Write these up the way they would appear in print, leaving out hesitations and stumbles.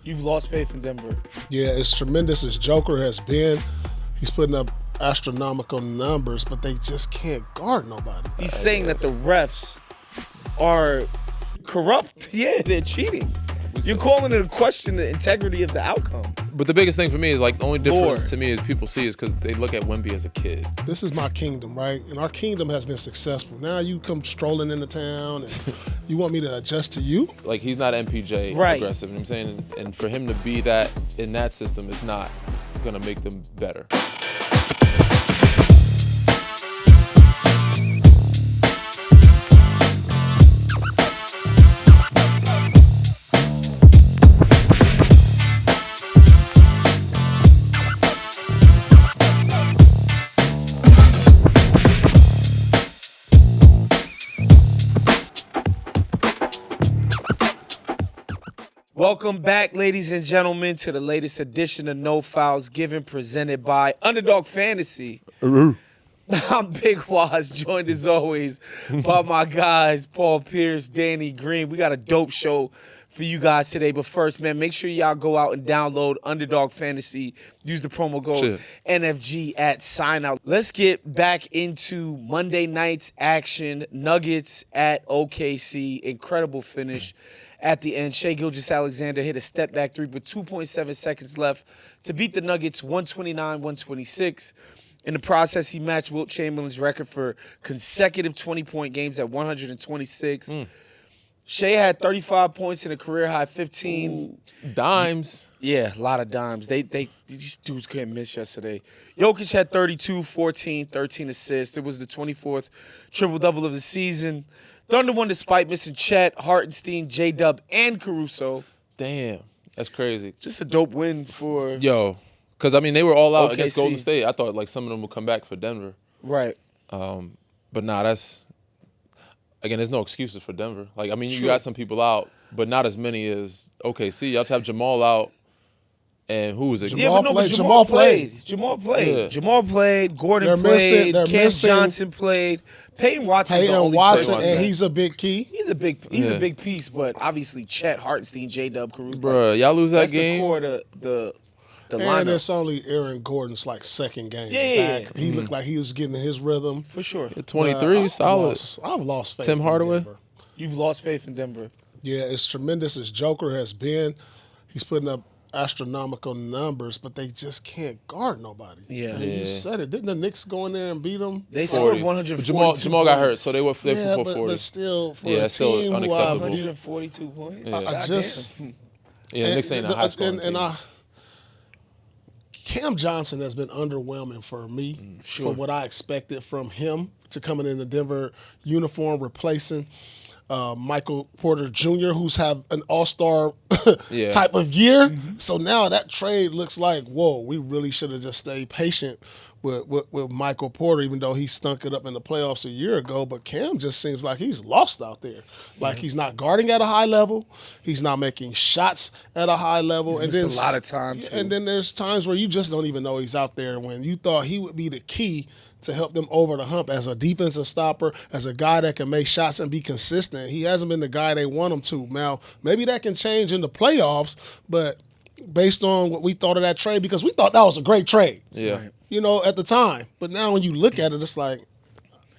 You've lost faith in Denver. Yeah, as tremendous as Joker has been, he's putting up astronomical numbers, but they just can't guard nobody. He's saying that the refs are corrupt. Yeah, they're cheating. You're calling into question the integrity of the outcome. But the biggest thing for me is like the only difference to me is people see is because they look at Wemby as a kid. This is my kingdom, right? And our kingdom has been successful. Now you come strolling into town and you want me to adjust to you? Like he's not MPJ aggressive, you know what I'm saying? And for him to be that in that system is not gonna make them better. Welcome back, ladies and gentlemen, to the latest edition of No Fouls Given, presented by Underdog Fantasy. I'm Big Waz, joined as always by my guys, Paul Pierce, Danny Green. We got a dope show for you guys today. But first, man, make sure y'all go out and download Underdog Fantasy. Use the promo code NFG at sign out. Let's get back into Monday night's action. Nuggets at OKC. Incredible finish. At the end, Shai Gilgeous-Alexander hit a step-back three with 2.7 seconds left to beat the Nuggets 129-126. In the process, he matched Wilt Chamberlain's record for consecutive 20-point games at 126. Shai had 35 points in a career-high 15. Dimes. Yeah, a lot of dimes. These dudes couldn't miss yesterday. Jokic had 32, 14, 13 assists. It was the 24th triple-double of the season. Thunder won despite missing Chet, Hartenstein, J-Dub, and Caruso. Damn, that's crazy. Just a dope win for because I mean they were all out against OKC. Golden State. I thought like some of them would come back for Denver. Right. But nah, that's again. There's no excuses for Denver. Like I mean, you Sure. got some people out, but not as many as OKC. Y'all have Jamal out, and who was it? Yeah, but no, but Jamal played. Jamal played. Yeah. Jamal played. Gordon They're played. missing- Cam Johnson played. Peyton Watson's the only Watson, player. and he's a big key. He's a big piece, but obviously Chet, Hartenstein, J-Dub, Caruso. Bruh, y'all lose that That's game. the core of the And lineup. it's only Aaron Gordon's second game Yeah. back. He looked like he was getting in his rhythm. For sure. 23, solid. I've lost faith Tim in Hardaway? Denver. You've lost faith in Denver. Yeah, as tremendous as Joker has been, he's putting up astronomical numbers, but they just can't guard nobody. Yeah. And you said it. Didn't the Knicks go in there and beat them? They 40. scored 142 Jamal got hurt, points. so they were Yeah, for 40. but still, for Yeah, a that's still team who unacceptable. 142 points. Yeah. I just Yeah, Knicks ain't a high scoring team. Cam Johnson has been underwhelming for me for what I expected from him to coming in the Denver uniform, replacing Michael Porter Jr., who's had an all-star type of year. So now that trade looks like, whoa, we really should have just stayed patient with Michael Porter, even though he stunk it up in the playoffs a year ago. But Cam just seems like he's lost out there. Like he's not guarding at a high level. He's not making shots at a high level. He's missed a lot of time, too. And then there's times where you just don't even know he's out there when you thought he would be the key to help them over the hump as a defensive stopper, as a guy that can make shots and be consistent. He hasn't been the guy they want him to. Now, maybe that can change in the playoffs, but based on what we thought of that trade, because we thought that was a great trade. Yeah. You know, at the time. But now when you look at it, it's like,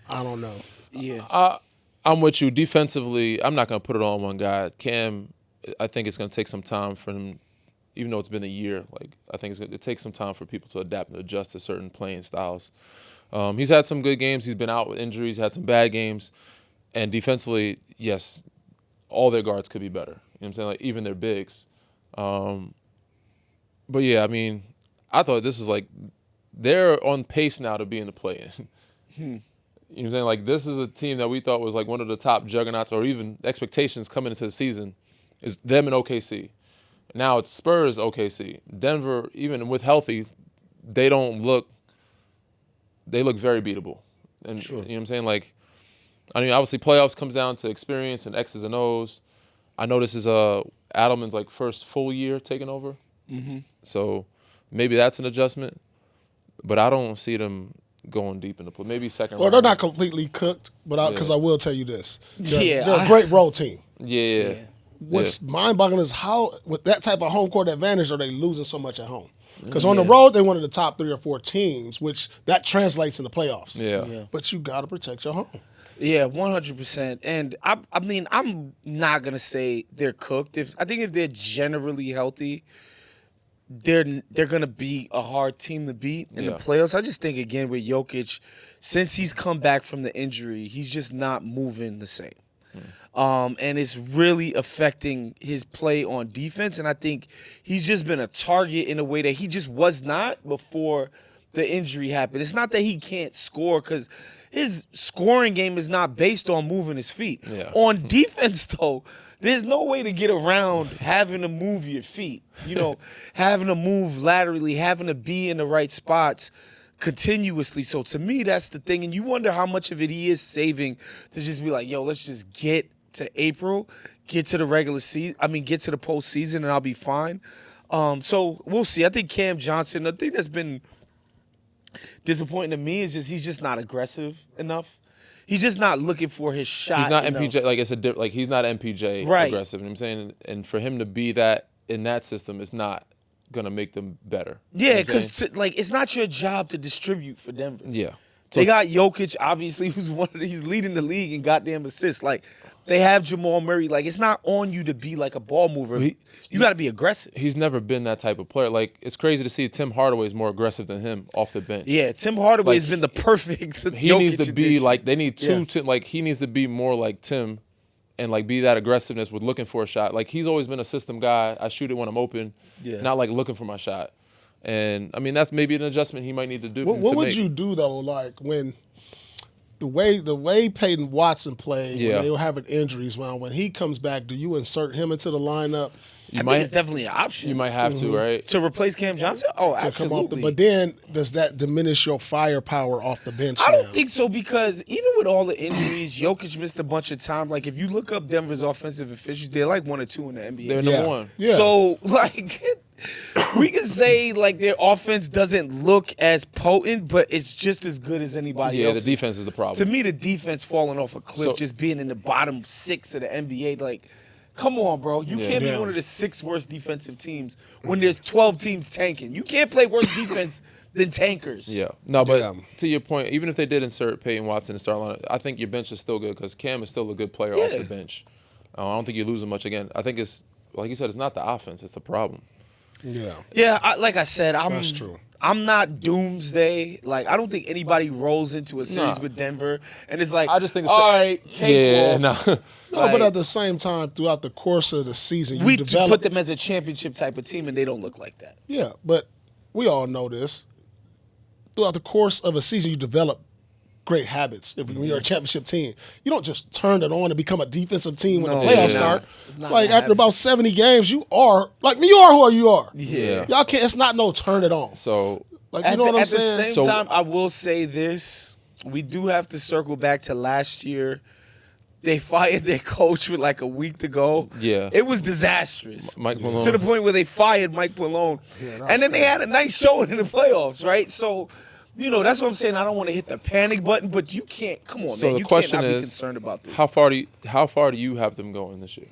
I don't know. Yeah. I'm with you. Defensively, I'm not going to put it all on one guy. Cam, I think it's going to take some time for him, even though it's been a year. Like I think it takes some time for people to adapt and adjust to certain playing styles. He's had some good games. He's been out with injuries, had some bad games. And defensively, yes, all their guards could be better. You know what I'm saying? Like even their bigs. But yeah, I mean, I thought this was like, they're on pace now to be in the play-in. You know what I'm saying? Like this is a team that we thought was like one of the top juggernauts, or even expectations coming into the season, is them and OKC. Now it's Spurs, OKC. Denver, even with healthy, they look very beatable. And you know what I'm saying? Like, I mean, obviously playoffs comes down to experience and X's and O's. I know this is Adelman's like first full year taking over. So maybe that's an adjustment. But I don't see them going deep in the play. Maybe second Well, round. they're not completely cooked, but because I will tell you this. They're a great road team. Yeah. what's mind-boggling is how, with that type of home court advantage, are they losing so much at home? Because on the road, they're one of the top 3 or 4 teams, which that translates in the playoffs. Yeah. But you got to protect your home. Yeah, 100%. And I mean, I'm not gonna say they're cooked. I think if they're generally healthy, they're gonna be a hard team to beat in the playoffs. I just think again with Jokic, since he's come back from the injury, he's just not moving the same. And it's really affecting his play on defense. And I think he's just been a target in a way that he just was not before the injury happened. It's not that he can't score, because his scoring game is not based on moving his feet. Yeah. On defense, though, there's no way to get around having to move your feet. Having to move laterally, having to be in the right spots continuously. So to me, that's the thing. And you wonder how much of it he is saving to just be like, yo, let's just get to April, get to the regular season. I mean, get to the postseason, and I'll be fine. So we'll see. I think Cam Johnson, the thing that's been disappointing to me is just he's just not aggressive enough. He's just not looking for his shot. He's not enough. MPJ. Like he's not MPJ aggressive. You know what I'm saying? And for him to be that in that system is not gonna make them better. Yeah, because it's not your job to distribute for Denver. Yeah. They got Jokic, obviously, who's he's leading the league in goddamn assists. Like, they have Jamal Murray. Like, it's not on you to be like a ball mover. You got to be aggressive. He's never been that type of player. Like, it's crazy to see Tim Hardaway is more aggressive than him off the bench. Yeah, Tim Hardaway has been the perfect. He Jokic needs to be addition. like, they need two. Like, he needs to be more like Tim, and like be that aggressiveness with looking for a shot. Like, he's always been a system guy. I shoot it when I'm open, not like looking for my shot. And I mean, that's maybe an adjustment he might need to do. What would you do though, like when? The way Peyton Watson played when they were having injuries, when he comes back, do you insert him into the lineup? I think it's definitely an option. You might have to, right? To replace Cam Johnson? Oh, absolutely. But then, does that diminish your firepower off the bench? I don't think so, because even with all the injuries, Jokic missed a bunch of time. Like, if you look up Denver's offensive efficiency, they're like 1 or 2 in the NBA. They're number 1. Yeah. So, like, we can say, like, their offense doesn't look as potent, but it's just as good as anybody else. Yeah, the defense is the problem. To me, the defense falling off a cliff, just being in the bottom 6 of the NBA, like, come on, bro. You can't be one of the 6 worst defensive teams when there's 12 teams tanking. You can't play worse defense than tankers. Yeah. No, but to your point, even if they did insert Peyton Watson and start lineup, I think your bench is still good because Cam is still a good player off the bench. I don't think you're losing much again. I think it's, like you said, it's not the offense. It's the problem. Yeah. Yeah, like I said, that's true. I'm not doomsday. Like, I don't think anybody rolls into a series with Denver and it's like, I just think it's all right, cakewalk. But at the same time, throughout the course of the season, we put them as a championship type of team, and they don't look like that. Yeah, but we all know this. Throughout the course of a season, you develop great habits. If you're a championship team, you don't just turn it on and become a defensive team when the playoffs start. Like after about 70 games, you are who you are. Yeah, y'all can't. It's not no turn it on. So like you know what I'm saying. At the same time, I will say this: we do have to circle back to last year. They fired their coach with like a week to go. Yeah, it was disastrous. Mike Malone. To the point where they fired Mike Malone, and then they had a nice showing in the playoffs, right? So. You know, that's what I'm saying. I don't want to hit the panic button, but you can't. Come on, man. You can't not be concerned about this. How far do you have them going this year?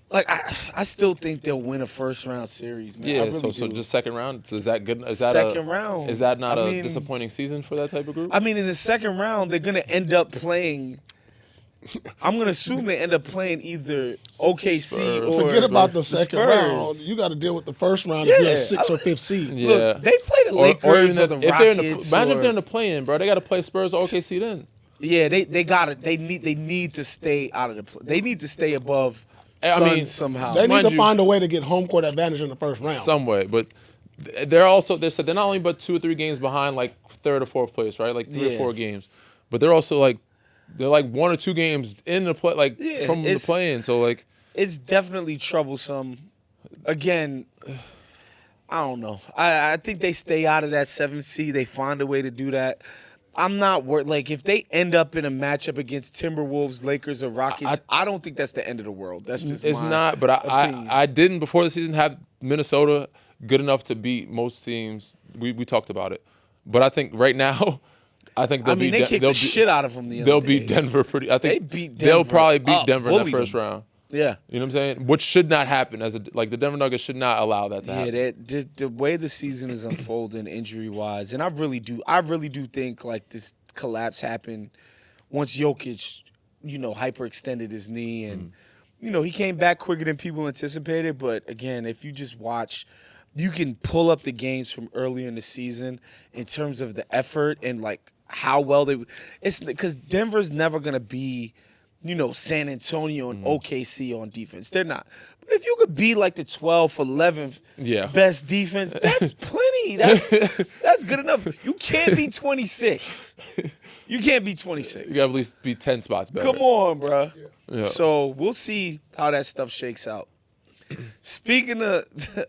Like, I still think they'll win a first-round series, man. Yeah, really so just second round? Is that good? Second round. Is that not a disappointing season for that type of group? I mean, in the second round, they're going to end up playing – I'm going to assume they end up playing either OKC or forget about the second round. You got to deal with the first round if you're a 6th or 5th seed. Yeah. Look, they play the Lakers or the Rockets. Imagine if they're in the play-in, bro. They got to play Spurs or OKC then. Yeah, they got it. They need to stay out of the – they need to stay above Suns somehow. They need to find a way to get home court advantage in the first round. Some way, but they're also – they're not only but 2 or 3 games behind like 3rd or 4th place, right? Like 3 or 4 games. But they're also like – they're like 1 or 2 games in the play, like from the play-in. So like, it's definitely troublesome. Again, I don't know. I think they stay out of that 7th seed. They find a way to do that. I'm not worried. Like, if they end up in a matchup against Timberwolves, Lakers, or Rockets, I don't think that's the end of the world. That's just it's my not. But I didn't before the season have Minnesota good enough to beat most teams. We talked about it, but I think right now. I think they kicked the shit out of them the other day. They'll beat Denver pretty. I think they beat Denver they'll probably beat Denver in the first round. Yeah. You know what I'm saying? Which should not happen the Denver Nuggets should not allow that to happen. Yeah, the way the season is unfolding injury wise, and I really do think like this collapse happened once Jokic, hyperextended his knee and he came back quicker than people anticipated. But again, if you just watch, you can pull up the games from earlier in the season in terms of the effort and like how well it's because Denver's never gonna be, San Antonio and OKC on defense. They're not. But if you could be like the 12th, 11th best defense, that's plenty. That's good enough. You can't be 26. You can't be 26. You got to at least be 10 spots better. Come on, bro. Yeah. So we'll see how that stuff shakes out. Speaking of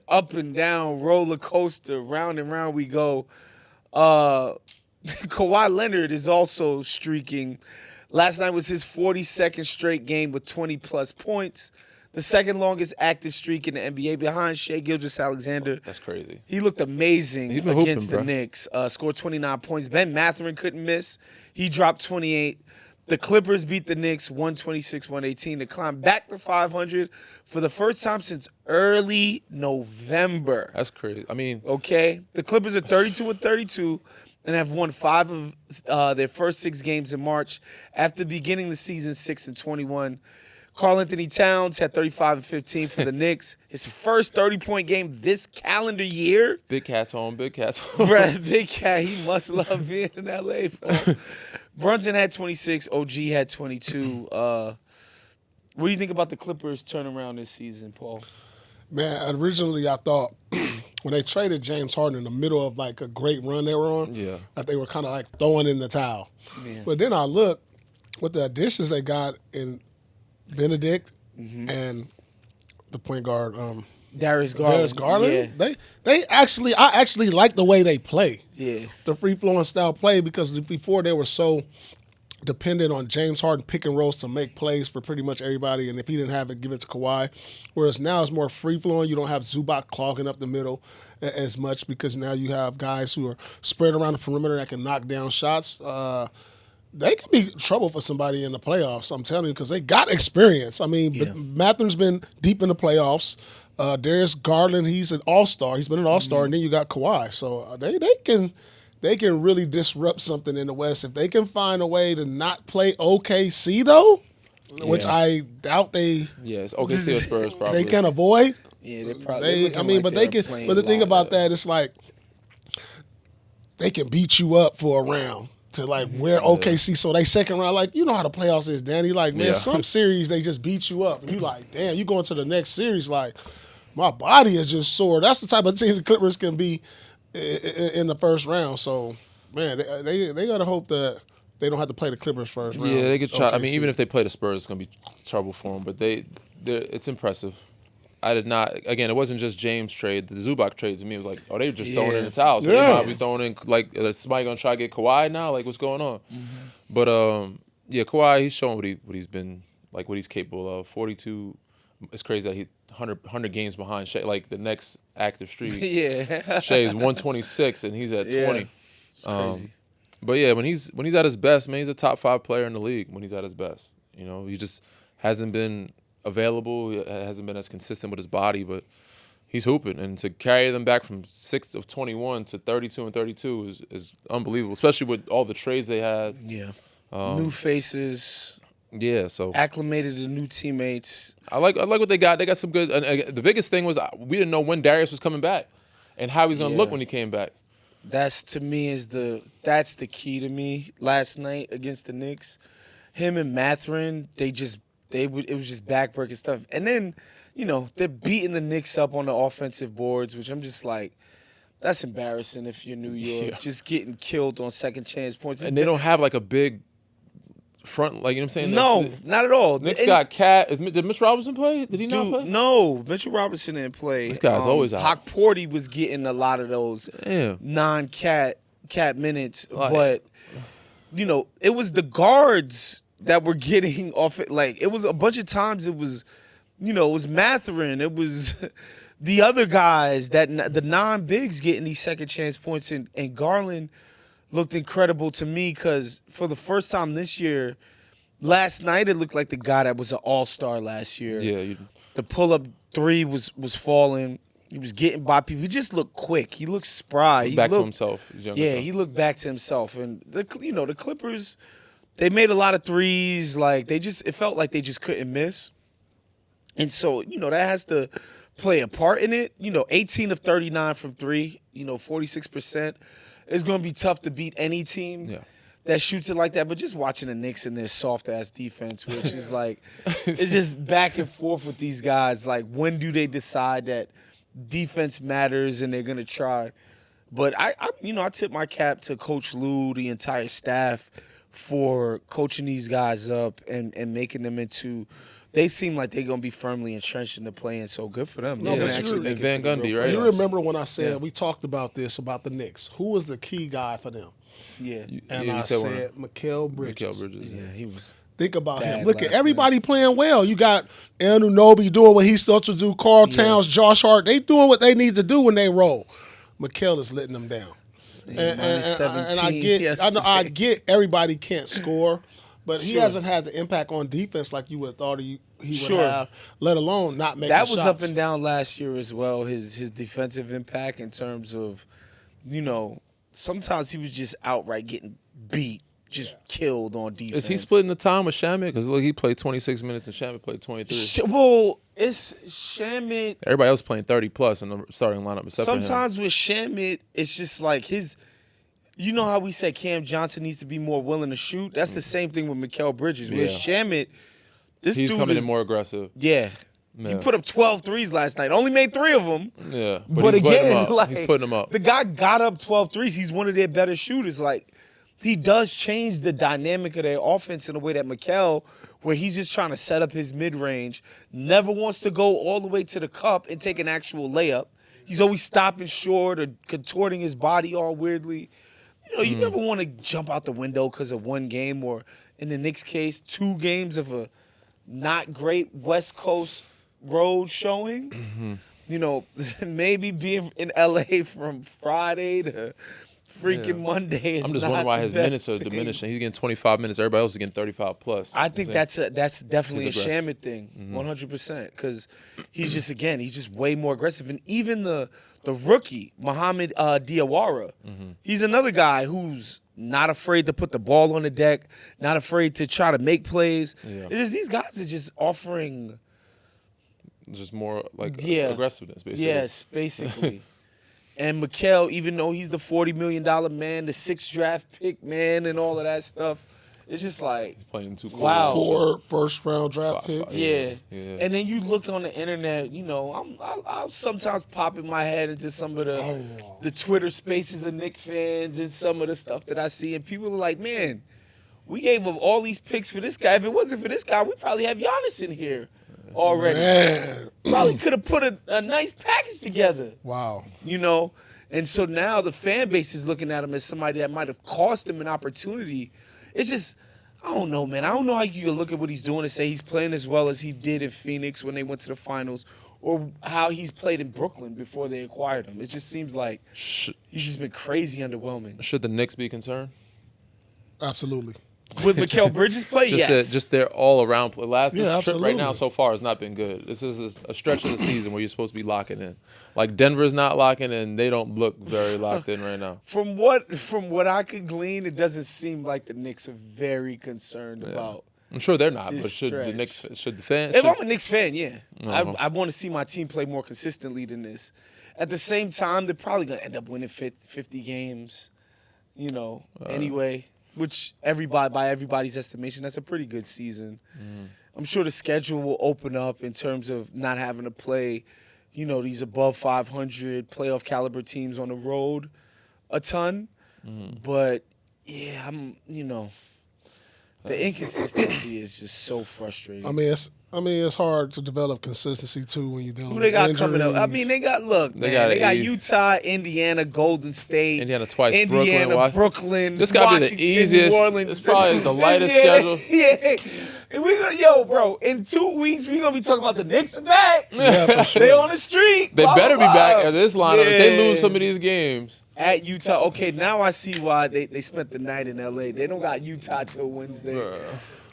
up and down, roller coaster, round and round we go. Kawhi Leonard is also streaking. Last night was his 42nd straight game with 20-plus points. The second longest active streak in the NBA behind Shai Gilgeous-Alexander. That's crazy. He looked amazing against the bro. Knicks. Scored 29 points. Ben Mathurin couldn't miss. He dropped 28. The Clippers beat the Knicks 126-118 to climb back to 500 for the first time since early November. That's crazy. I mean, okay, the Clippers are 32-32 and have won 5 of their first 6 games in March after beginning the season 6-21. Karl Anthony Towns had 35-15 for the Knicks. His first 30-point game this calendar year. Big Cat's home, Big Cat's home. Bruh, Big Cat, he must love being in L.A. Brunson had 26. OG had 22. What do you think about the Clippers turnaround this season, Paul? Man, originally I thought when they traded James Harden in the middle of like a great run they were on, that they were kind of like throwing in the towel. Yeah. But then I look with the additions they got in Benedict and the point guard Darius Garland. Yeah. I actually like the way they play. Yeah. The free flowing style play, because before they were so dependent on James Harden pick and rolls to make plays for pretty much everybody, and if he didn't have it, give it to Kawhi. Whereas now it's more free flowing. You don't have Zubac clogging up the middle as much, because now you have guys who are spread around the perimeter that can knock down shots. They could be trouble for somebody in the playoffs, I'm telling you, because they got experience. I mean, Mathurin's been deep in the playoffs. Darius Garland, he's an all-star. He's been an all-star, and then you got Kawhi. So they can really disrupt something in the West. If they can find a way to not play OKC, though, which I doubt they it's OKC or Spurs probably. They can avoid. Yeah, they probably. But they can. But the thing about that, it's like they can beat you up for a round. To like where OKC, so they second round, like, you know how the playoffs is, Danny. Like, man, some series they just beat you up, and you like, damn, you go into the next series like, my body is just sore. That's the type of team the Clippers can be in the first round. So, man, they gotta hope that they don't have to play the Clippers first round. Yeah, they could try. OKC. I mean, even if they play the Spurs, it's gonna be trouble for them. But it's impressive. I did not. Again, it wasn't just James trade. The Zubac trade to me was like, oh, they were just throwing in the towel. So they might be throwing in, like, is somebody gonna try to get Kawhi now? Like, what's going on? But Kawhi, he's showing what he's been, like, what he's capable of. 42. It's crazy that he's 100 games behind Shai. Like, the next active streak. Shai is 126 and he's at 20. It's crazy. But yeah, when he's at his best, man, he's a top 5 player in the league. When he's at his best, he just hasn't been available. He hasn't been as consistent with his body, but he's hooping. And to carry them back from 6 of 21 to 32 and 32 is unbelievable, especially with all the trades they had. Yeah. New faces. Yeah, so acclimated to new teammates. I like what they got. They got some good. And the biggest thing was we didn't know when Darius was coming back and how he's going to look when he came back. That's to me that's the key to me last night against the Knicks. Him and Mathurin, it was just backbreaking stuff. And then, they're beating the Knicks up on the offensive boards, which I'm just like, that's embarrassing if you're New York. Just getting killed on second chance points. And they don't have like a big front, like, you know what I'm saying? No, not at all. Knicks got Cat. Did Mitch Robinson play? Did he not play? No, Mitchell Robinson didn't play. This guy's always out. Hawk Porty was getting a lot of those non-cat minutes. But, it was the guards that were getting off it. Like, it was a bunch of times it was Mathurin. It was the other guys, the non-bigs getting these second chance points. And Garland looked incredible to me because for the first time this year, last night it looked like the guy that was an all-star last year. Yeah. The pull-up three was falling. He was getting by people. He just looked quick. He looked spry. Back to himself. He looked back to himself. And the Clippers, they made a lot of threes. Like it felt like they just couldn't miss. And so, that has to play a part in it. 18 of 39 from three, 46%. It's going to be tough to beat any team that shoots it like that. But just watching the Knicks in this soft-ass defense, which is like, it's just back and forth with these guys. Like, when do they decide that defense matters and they're going to try? But I tip my cap to Coach Lue, the entire staff, for coaching these guys up and making them into – they seem like they're going to be firmly entrenched in the play-in, so good for them. No, They're but actually you- make it Van to the Gundy, real right? You playoffs. remember when I said we talked about this, about the Knicks. Who was the key guy for them? Yeah. And you I said said Mikal Bridges. Mikal Bridges. Yeah, he was – Think about Bad him. Look at last everybody playing well. You got Anunoby doing what he's supposed to do. Karl Towns, Josh Hart. They doing what they need to do when they roll. Mikal is letting them down. And I get everybody can't score, but he hasn't had the impact on defense like you would have thought he would have, let alone not making that was shots. up and down last year as well, his defensive impact in terms of, sometimes he was just outright getting beat, just killed on defense. Is he splitting the time with Shamet? Because look, he played 26 minutes and Shamet played 23. Well, it's Shamet. Everybody else playing 30+ in the starting lineup except for him. Sometimes with Shamet, it's just like his – you know how we said Cam Johnson needs to be more willing to shoot? That's the same thing with Mikal Bridges. Whereas Shamet, he's dude coming is in more aggressive. Yeah. He put up 12 threes last night. Only made 3 of them. Yeah. But he's putting again, them up. like, He's putting them up. The guy got up 12 threes. He's one of their better shooters. Like, he does change the dynamic of their offense in a way that Mikal, where he's just trying to set up his mid-range, never wants to go all the way to the cup and take an actual layup. He's always stopping short or contorting his body all weirdly. You never want to jump out the window because of one game, or in the Knicks' case, 2 games of a not great West Coast road showing. Maybe being in LA from Friday to freaking Monday is I'm just not wondering why the his best minutes are thing. diminishing. He's getting 25 minutes. Everybody else is getting 35+. I think that's definitely a He's aggressive. Shamet thing, 100%, because he's just way more aggressive. And even the rookie, Mohamed Diawara, he's another guy who's not afraid to put the ball on the deck, not afraid to try to make plays. Yeah. It's just these guys are just offering just more like aggressiveness, basically. Yes, basically. And Mikal, even though he's the $40 million man, the 6th draft pick man, and all of that stuff, it's just like, Playing too cool. wow. 4 first-round draft picks. Yeah. And then you look on the internet, I'll sometimes pop in my head into some of the Twitter spaces of Knicks fans and some of the stuff that I see, and people are like, man, we gave up all these picks for this guy. If it wasn't for this guy, we probably have Giannis in here already. Man. Probably could have put a nice package together. Wow. And so now the fan base is looking at him as somebody that might have cost him an opportunity. It's just, I don't know, man. I don't know how you can look at what he's doing and say he's playing as well as he did in Phoenix when they went to the finals, or how he's played in Brooklyn before they acquired him. It just seems like he's just been crazy underwhelming. Should the Knicks be concerned? Absolutely. With Mikal Bridges play, yes. Just their all-around play. This trip absolutely. right now so far has not been good. This is a stretch of the season where you're supposed to be locking in. Like Denver's not locking in. They don't look very locked in right now. From what I could glean, it doesn't seem like the Knicks are very concerned about. I'm sure they're not, This but should stretch. the Knicks, should the fans? If I'm a Knicks fan, yeah. Uh-huh. I want to see my team play more consistently than this. At the same time, they're probably going to end up winning 50 games, anyway, which by everybody's estimation, that's a pretty good season. I'm sure the schedule will open up in terms of not having to play, these above 500 playoff caliber teams on the road a ton. But, yeah, the inconsistency is just so frustrating. I mean, it's hard to develop consistency too when you're dealing Who with they got injuries. coming up? I mean, they got Utah, Indiana, Golden State, Indiana twice, Indiana, Brooklyn. This got to be the Washington, easiest. New Orleans. It's probably the lightest schedule. Yeah. And bro, in 2 weeks we gonna be talking about the Knicks are back. Yeah, for sure. They on the street. They blah, better blah, be back blah. at this lineup if they lose Yeah. some of these games. At Utah. Okay, now I see why they spent the night in LA. They don't got Utah till Wednesday.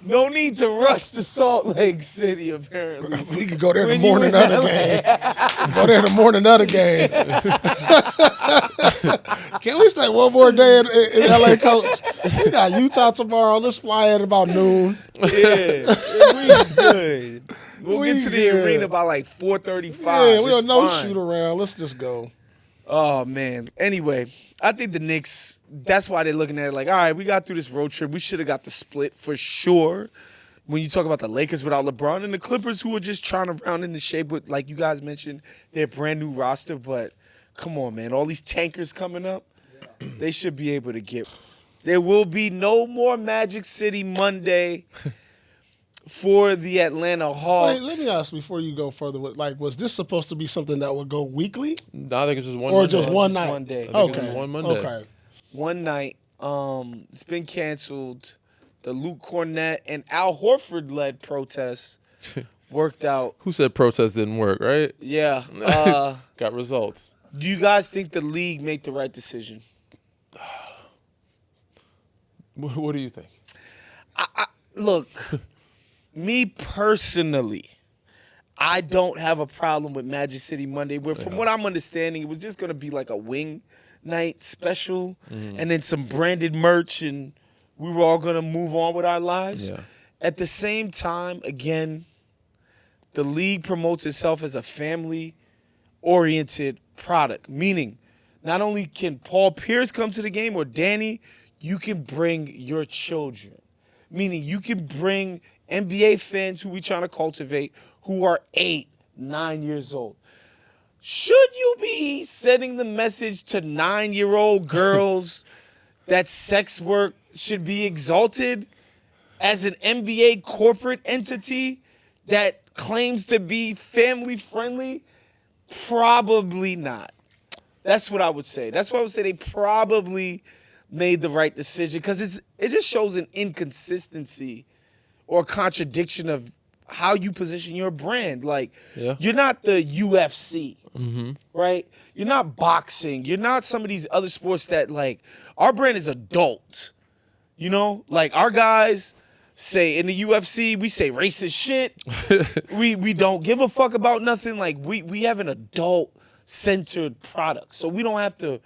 No need to rush to Salt Lake City, apparently. We could go there the When you morning in of the LA. game. Go there the morning of the game. Can we stay one more day in LA, Coach? We got Utah tomorrow. Let's fly at about noon. Yeah, we good. We'll We get to the good. arena by like 4:35. Yeah, we It's don't no fine. shoot around. Let's just go. Oh, man. Anyway, I think the Knicks, that's why they're looking at it like, all right, we got through this road trip. We should have got the split for sure. When you talk about the Lakers without LeBron and the Clippers who are just trying to round into shape with, like you guys mentioned, their brand new roster. But come on, man. All these tankers coming up, they should be able to get. There will be no more Magic City Monday for the Atlanta Hawks. Wait, let me ask before you go further. Like, was this supposed to be something that would go weekly? No, I think it's just one Or Monday. just one Just night? one day. I think it's Okay. just one Monday. Okay. One night. It's been canceled. The Luke Cornett and Al Horford led protests worked out. Who said protest didn't work, right? Yeah. Got results. Do you guys think the league made the right decision? What do you think? Look, me personally, I don't have a problem with Magic City Monday. Where from what I'm understanding, it was just gonna be like a wing night special, and then some branded merch, and we were all gonna move on with our lives. Yeah. At the same time, again, the league promotes itself as a family-oriented product, meaning not only can Paul Pierce come to the game or Danny, you can bring your children. Meaning you can bring NBA fans who we trying to cultivate who are 8, 9 years old. Should you be sending the message to 9-year-old girls that sex work should be exalted as an NBA corporate entity that claims to be family friendly? Probably not. That's what I would say. That's why I would say they probably made the right decision because it just shows an inconsistency or a contradiction of how you position your brand. Like, you're not the UFC, right? You're not boxing. You're not some of these other sports that, like, our brand is adult. You know? Like, our guys say in the UFC, we say racist shit. we don't give a fuck about nothing. Like, we have an adult-centered product. So we don't have to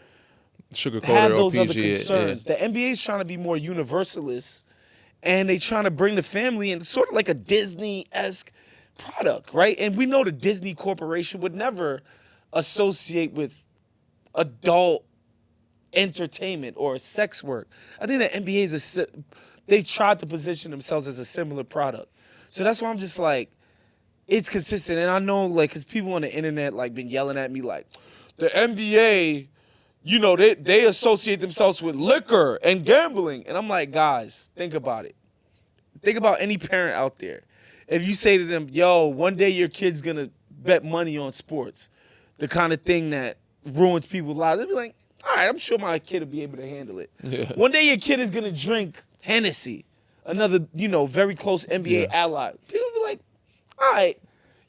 have those other concerns. The NBA is trying to be more universalist, and they trying to bring the family in, sort of like a Disney-esque product, right? And we know the Disney Corporation would never associate with adult entertainment or sex work. I think the NBA is they've tried to position themselves as a similar product. So that's why I'm just like, it's consistent. And I know, like, because people on the internet, like, been yelling at me, like, the NBA, you know, they associate themselves with liquor and gambling. And I'm like, guys, think about it. Think about any parent out there. If you say to them, yo, one day your kid's going to bet money on sports, the kind of thing that ruins people's lives, they'll be like, all right, I'm sure my kid will be able to handle it. Yeah. One day your kid is going to drink Hennessy, another, you know, very close NBA ally. People be like, all right,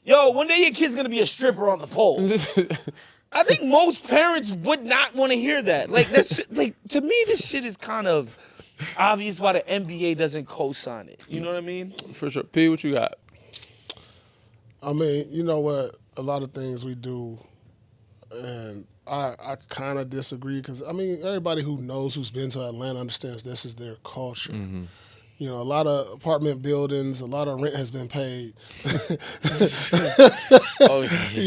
yo, one day your kid's going to be a stripper on the pole. I think most parents would not want to hear that. Like, that's like, to me, this shit is kind of obvious why the NBA doesn't co-sign it. You know what I mean? For sure. P, what you got? I mean, you know what? A lot of things we do, and I kind of disagree because, I mean, everybody who knows who's been to Atlanta understands this is their culture. Mm-hmm. You know, a lot of apartment buildings, a lot of rent has been paid. A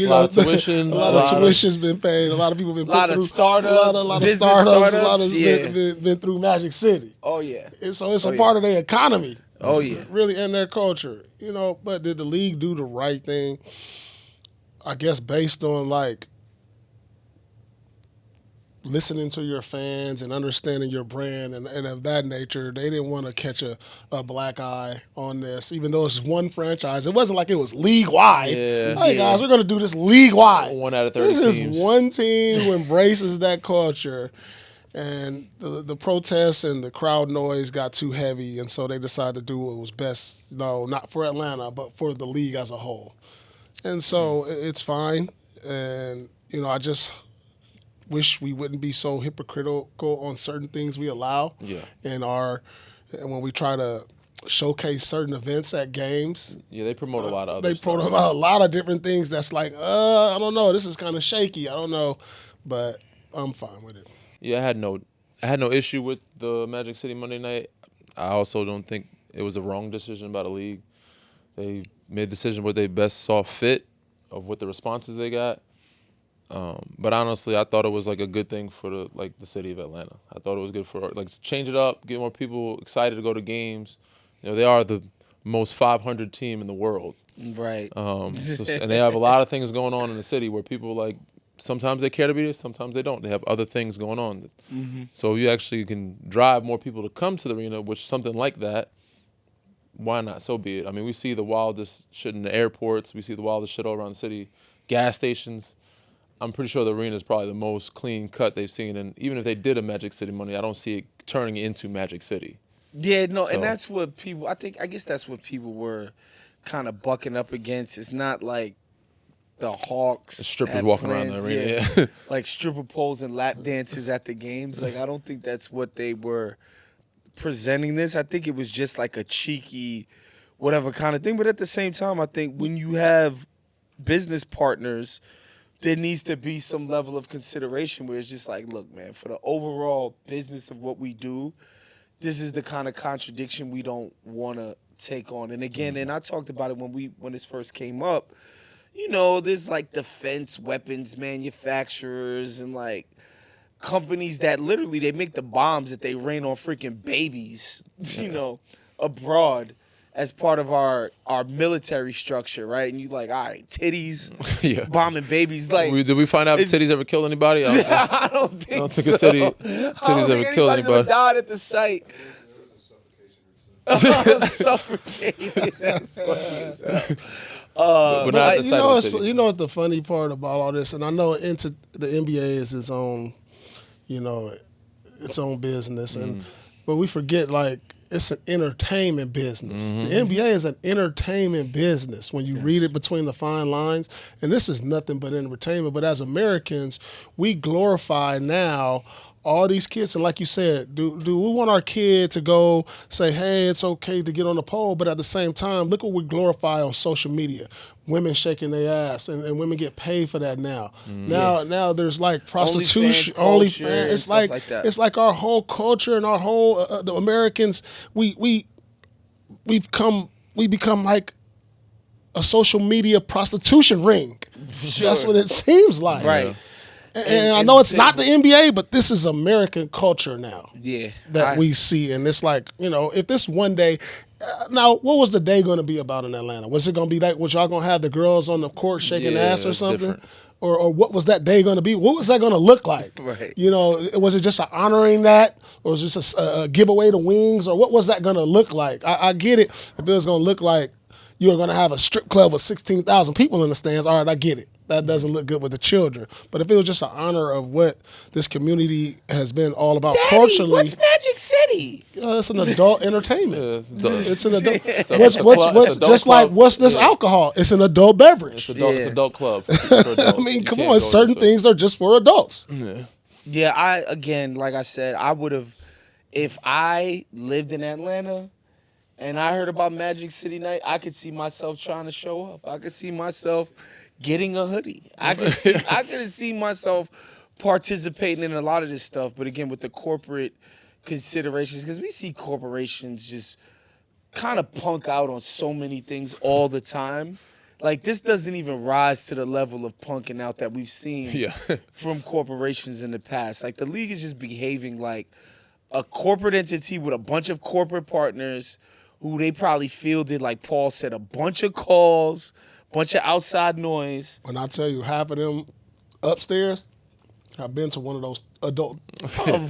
lot of tuition. A lot of tuition's been paid. A lot of people have been A lot put of through startups, a lot of business startups. A lot startups, of yeah. been through Magic City. Oh, yeah. And so it's a part of their economy. Oh, yeah. Really, and their culture. You know, but did the league do the right thing? I guess based on, like, listening to your fans and understanding your brand and of that nature, they didn't want to catch a black eye on this, even though it's one franchise. It wasn't like it was league-wide. Yeah. Hey, guys, we're going to do this league-wide. 1 out of 30 This teams. is one team who embraces that culture. And the protests and the crowd noise got too heavy, and so they decided to do what was best, no, not for Atlanta, but for the league as a whole. And so it's fine. And, you know, I just wish we wouldn't be so hypocritical on certain things we allow. Yeah. And when we try to showcase certain events at games. Yeah, they promote a lot of other They stuff. promote a lot of different things that's like, I don't know, this is kind of shaky. I don't know, but I'm fine with it. Yeah, I had no issue with the Magic City Monday night. I also don't think it was a wrong decision by the league. They made a decision what they best saw fit of what the responses they got. But honestly, I thought it was like a good thing for the city of Atlanta. I thought it was good for change it up, get more people excited to go to games. You know, they are the most 500 team in the world. Right. And they have a lot of things going on in the city where people sometimes they care to be there, sometimes they don't. They have other things going on. Mm-hmm. So you actually can drive more people to come to the arena, which something like that, why not? So be it. I mean, we see the wildest shit in the airports. We see the wildest shit all around the city, gas stations. I'm pretty sure the arena is probably the most clean cut they've seen. And even if they did a Magic City Monday, I don't see it turning into Magic City. Yeah, no, and that's what people, I guess that's what people were kind of bucking up against. It's not like the Hawks. The strippers walking around the arena. Yeah. Like stripper poles and lap dances at the games. Like, I don't think that's what they were presenting this. I think it was just like a cheeky whatever kind of thing. But at the same time, I think when you have business partners, there needs to be some level of consideration where it's just like, look, man, for the overall business of what we do, this is the kind of contradiction we don't want to take on. And again, and I talked about it when this first came up, you know, there's like defense weapons manufacturers and like companies that literally they make the bombs that they rain on freaking babies, you know, abroad as part of our military structure, right? And you like, all right, titties, bombing babies. Like, did we find out if titties ever killed anybody? I don't think a titties ever killed anybody. Ever died at the site. Suffocated. That's funny as hell. But not at the site you know what the funny part about all this, and I know into the NBA is its own, you know, its own business, and but we forget like it's an entertainment business. The NBA is an entertainment business when you read it between the fine lines, and this is nothing but entertainment. But as Americans, we glorify now all these kids, and like you said, do we want our kid to go say, hey, it's okay to get on the pole, but at the same time, look what we glorify on social media. Women shaking their ass, and women get paid for that now. Now there's like prostitution, OnlyFans. It's like our whole culture and our whole the Americans. We become like a social media prostitution ring. Sure. That's what it seems like. Right. Yeah. And I know it's not the NBA, but this is American culture now. Yeah. That we see. And it's like, you know, if this one day, now, what was the day going to be about in Atlanta? Was it going to be like, was y'all going to have the girls on the court shaking ass or something? Different. Or what was that day going to be? What was that going to look like? Right. You know, was it just honoring that? Or was it just a giveaway to wings? Or what was that going to look like? I get it. If it was going to look like you were going to have a strip club with 16,000 people in the stands, all right, I get it. That doesn't look good with the children. But if it was just an honor of what this community has been all about culturally. What's Magic City? It's an adult entertainment. It's an adult. What's this alcohol? It's an adult beverage. It's adult club. I mean, come on. Certain things are just for adults. Yeah, like I said, I would have, if I lived in Atlanta and I heard about Magic City Night, I could see myself trying to show up. I could see myself getting a hoodie. I could see myself participating in a lot of this stuff. But again, with the corporate considerations, because we see corporations just kind of punk out on so many things all the time. Like, this doesn't even rise to the level of punking out that we've seen from corporations in the past. Like, the league is just behaving like a corporate entity with a bunch of corporate partners who they probably fielded, like Paul said, a bunch of calls, bunch of outside noise. When I tell you half of them upstairs, I've been to one of those adult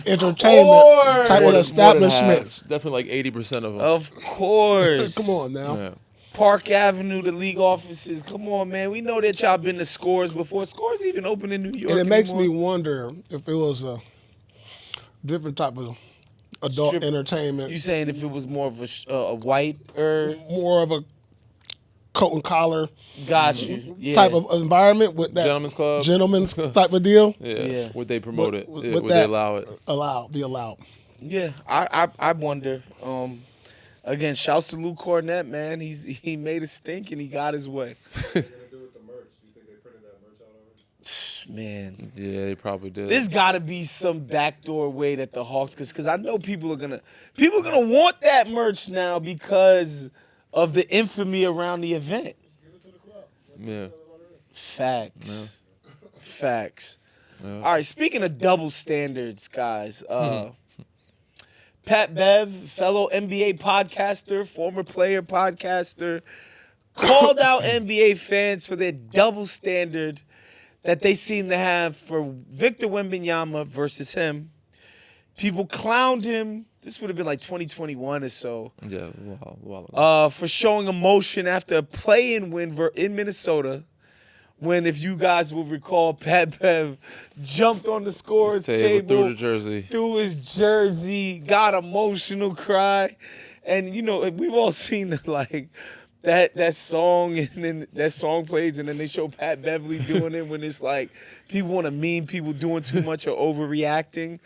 entertainment type of establishments. Definitely like 80% of them. Of course. Come on now. Yeah. Park Avenue, the league offices. Come on, man. We know that y'all been to Scores before. Scores even open in New York. And it makes me wonder if it was a different type of adult entertainment. You saying if it was more of a white more of a coat and collar, got you, type of environment with that gentleman's type of deal. Yeah. Would they promote it? Would they allow it? Be allowed. Yeah, I wonder. Again, shouts to Lou Cornett, man. He made a stink and he got his way. What are they gonna do with the merch? Do you think they printed that merch out already? Man, Yeah, they probably did. there's got to be some backdoor way that the Hawks, because I know people are gonna want that merch now because of the infamy around the event. Give it to the crowd. Yeah. Facts. Facts. Yeah. All right, speaking of double standards, guys, Pat Bev, fellow NBA podcaster, former player podcaster, called out NBA fans for their double standard that they seem to have for Victor Wembanyama versus him. People clowned him. This would have been like 2021 or so. Yeah, wow. For showing emotion after a play-in win in Minnesota. When, if you guys will recall, Pat Bev jumped on the scorer's table, threw the jersey, threw his jersey, got emotional, cry, and we've all seen that song, and then that song plays, and then they show Pat Beverly doing it when it's like people want to meme people doing too much or overreacting.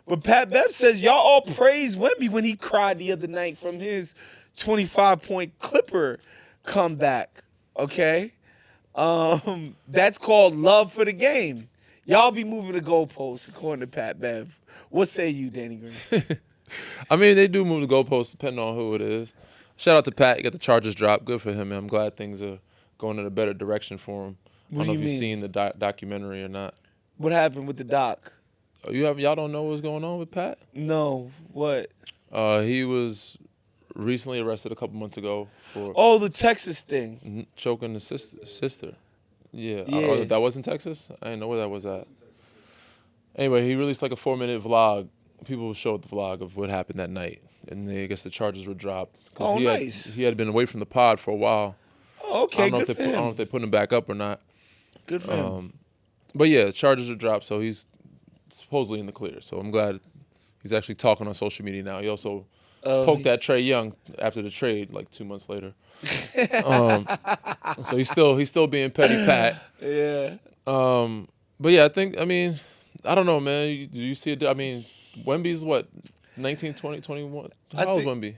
But Pat Bev says y'all all praised Wemby when he cried the other night from his 25-point Clipper comeback. Okay. That's called love for the game. Y'all be moving the goalposts, according to Pat Bev. What say you, Danny Green? I mean, they do move the goalposts depending on who it is. Shout out to Pat. He got the Chargers drop. Good for him, man. I'm glad things are going in a better direction for him. I don't know if you've seen the documentary or not. What happened with the doc? Y'all don't know what's going on with Pat? No. What? He was recently arrested a couple months ago for the Texas thing. choking his sister. Yeah. Yeah. That was in Texas? I didn't know where that was at. Anyway, he released like a 4-minute vlog. People showed the vlog of what happened that night. And I guess the charges were dropped. Nice. He had been away from the pod for a while. Oh, okay, good for him. I don't know if they put him back up or not. Good for him. But yeah, charges are dropped, so he's supposedly in the clear. So I'm glad he's actually talking on social media now. He also poked at Trae Young after the trade, like 2 months later. So he's still being petty Pat. Yeah. But yeah, I don't know, man. Do you see it? I mean, Wemby's what, 19, 20, 21? How old is Wemby?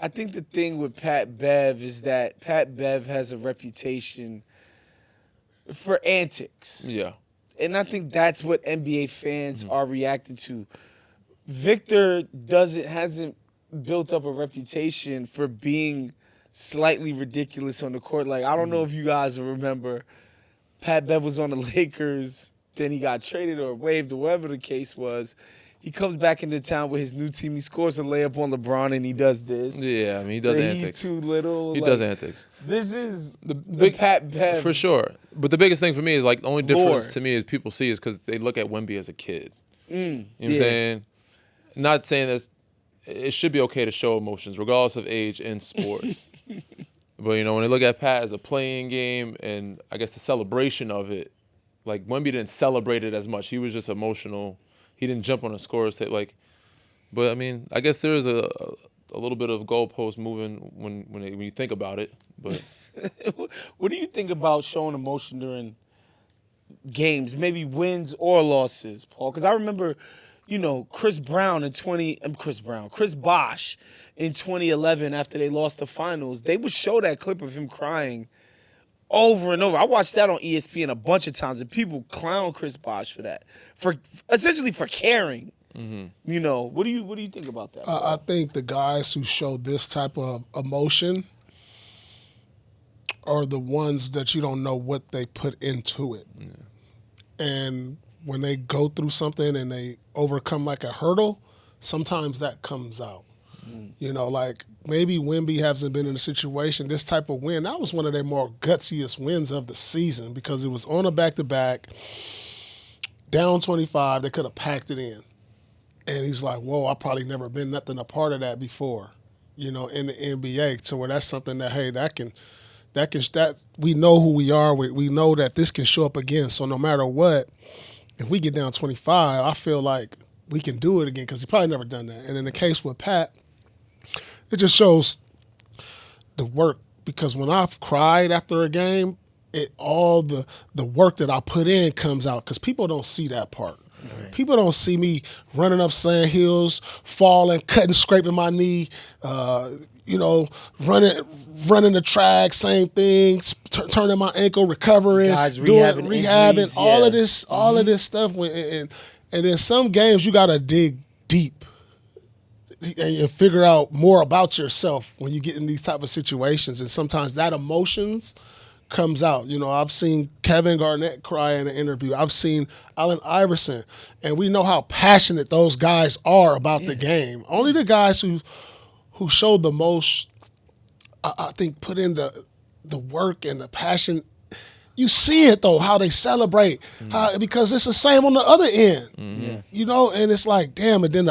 I think the thing with Pat Bev is that Pat Bev has a reputation for antics. Yeah. And I think that's what NBA fans are reacting to. Victor hasn't built up a reputation for being slightly ridiculous on the court. Like, I don't know if you guys remember, Pat Bev was on the Lakers, then he got traded or waived or whatever the case was. He comes back into town with his new team. He scores a layup on LeBron, and he does this. Yeah, I mean, he does antics. He's too little. He does antics. This is the Pat Bev. For sure. But the biggest thing for me is, like, the only difference to me is people see is because they look at Wemby as a kid. You know what I'm saying? Not saying that it should be okay to show emotions, regardless of age in sports. But, when they look at Pat as a playing game and, I guess, the celebration of it, like, Wemby didn't celebrate it as much. He was just emotional. He didn't jump on a scorer's tape, but I mean, I guess there is a little bit of goalpost moving when you think about it. But what do you think about showing emotion during games, maybe wins or losses, Paul? Because I remember, Chris Bosh in 2011 after they lost the finals, they would show that clip of him crying over and over. I watched that on ESPN a bunch of times, and people clown Chris Bosh for that, essentially for caring. What do you think about that? I think the guys who show this type of emotion are the ones that you don't know what they put into it. Yeah. And when they go through something and they overcome like a hurdle, sometimes that comes out. Like maybe Wemby hasn't been in a situation, this type of win, that was one of their more gutsiest wins of the season because it was on a back-to-back, down 25, they could have packed it in. And he's like, whoa, I probably never been nothing a part of that before, in the NBA. So where that's something that, hey, that we know who we are. We know that this can show up again. So no matter what, if we get down 25, I feel like we can do it again because he probably never done that. And in the case with Pat, it just shows the work because when I've cried after a game, all the work that I put in comes out because people don't see that part. Right. People don't see me running up sand hills, falling, cutting, scraping my knee, running the track, same thing, turning my ankle, recovering, Guys rehabbing, injuries, all yeah. of this, stuff. And in some games, you got to dig deep and figure out more about yourself when you get in these type of situations. And sometimes that emotions comes out. I've seen Kevin Garnett cry in an interview. I've seen Allen Iverson, and we know how passionate those guys are about the game. Only the guys who showed the most, I think, put in the work and the passion. You see it though, how they celebrate, because it's the same on the other end. And it's like, damn. And then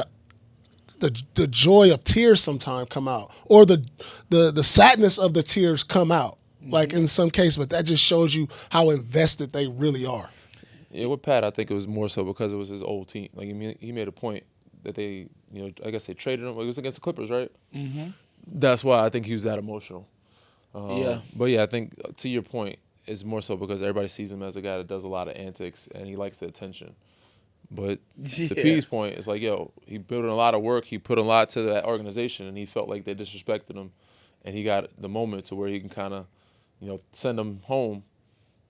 the joy of tears sometimes come out, or the sadness of the tears come out, like in some cases. But that just shows you how invested they really are. Yeah, with Pat, I think it was more so because it was his old team. Like he made a point that they, I guess they traded him. It was against the Clippers, right? Mm-hmm. That's why I think he was that emotional. But yeah, I think to your point, it's more so because everybody sees him as a guy that does a lot of antics and he likes the attention. But to P's point, it's like, he put in a lot of work. He put a lot to that organization, and he felt like they disrespected him. And he got the moment to where he can kind of, send them home.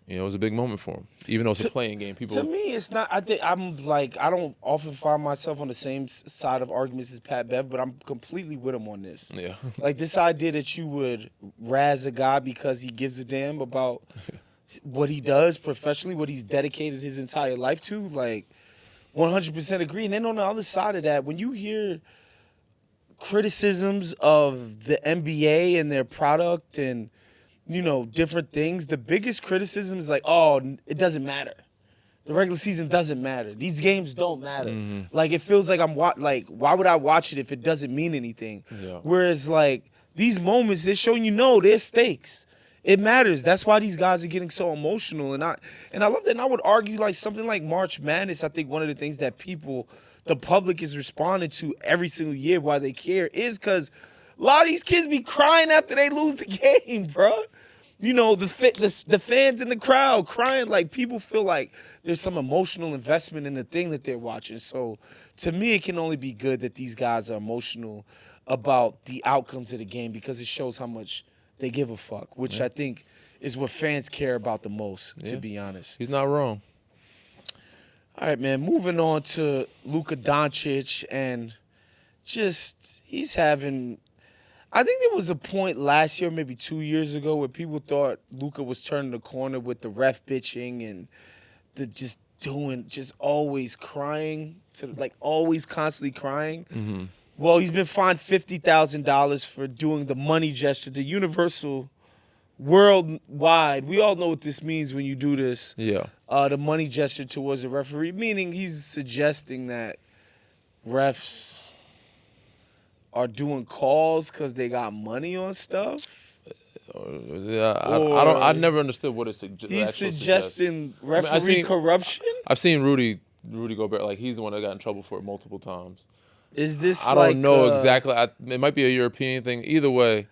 It was a big moment for him, even though it's a playing game. To me, it's not. I think I don't often find myself on the same side of arguments as Pat Bev, but I'm completely with him on this. Yeah. Like this idea that you would razz a guy because he gives a damn about what he does professionally, what he's dedicated his entire life to, like 100% agree. And then on the other side of that, when you hear criticisms of the NBA and their product and different things, the biggest criticism is like, oh, it doesn't matter. The regular season doesn't matter. These games don't matter. Mm-hmm. Like, it feels like why would I watch it if it doesn't mean anything? Yeah. Whereas, like, these moments, they're showing there's stakes. It matters. That's why these guys are getting so emotional. And I love that. And I would argue, like, something like March Madness, I think one of the things that the public is responding to every single year why they care is because a lot of these kids be crying after they lose the game, bro. The fans in the crowd crying. Like, people feel like there's some emotional investment in the thing that they're watching. So, to me, it can only be good that these guys are emotional about the outcomes of the game because it shows how much they give a fuck, which I think is what fans care about the most, to be honest. He's not wrong. All right, man, moving on to Luka Doncic, and he's having – I think there was a point last year, maybe 2 years ago, where people thought Luka was turning the corner with the ref bitching and just always crying, always constantly crying. Mm-hmm. Well, he's been fined $50,000 for doing the money gesture, the universal, worldwide. We all know what this means when you do this. Yeah. The money gesture towards the referee, meaning he's suggesting that refs are doing calls because they got money on stuff. Yeah, I never understood what it suggests. He's suggesting referee corruption. I've seen Rudy Gobert, like he's the one that got in trouble for it multiple times. Is this? I don't know exactly. It might be a European thing. Either way,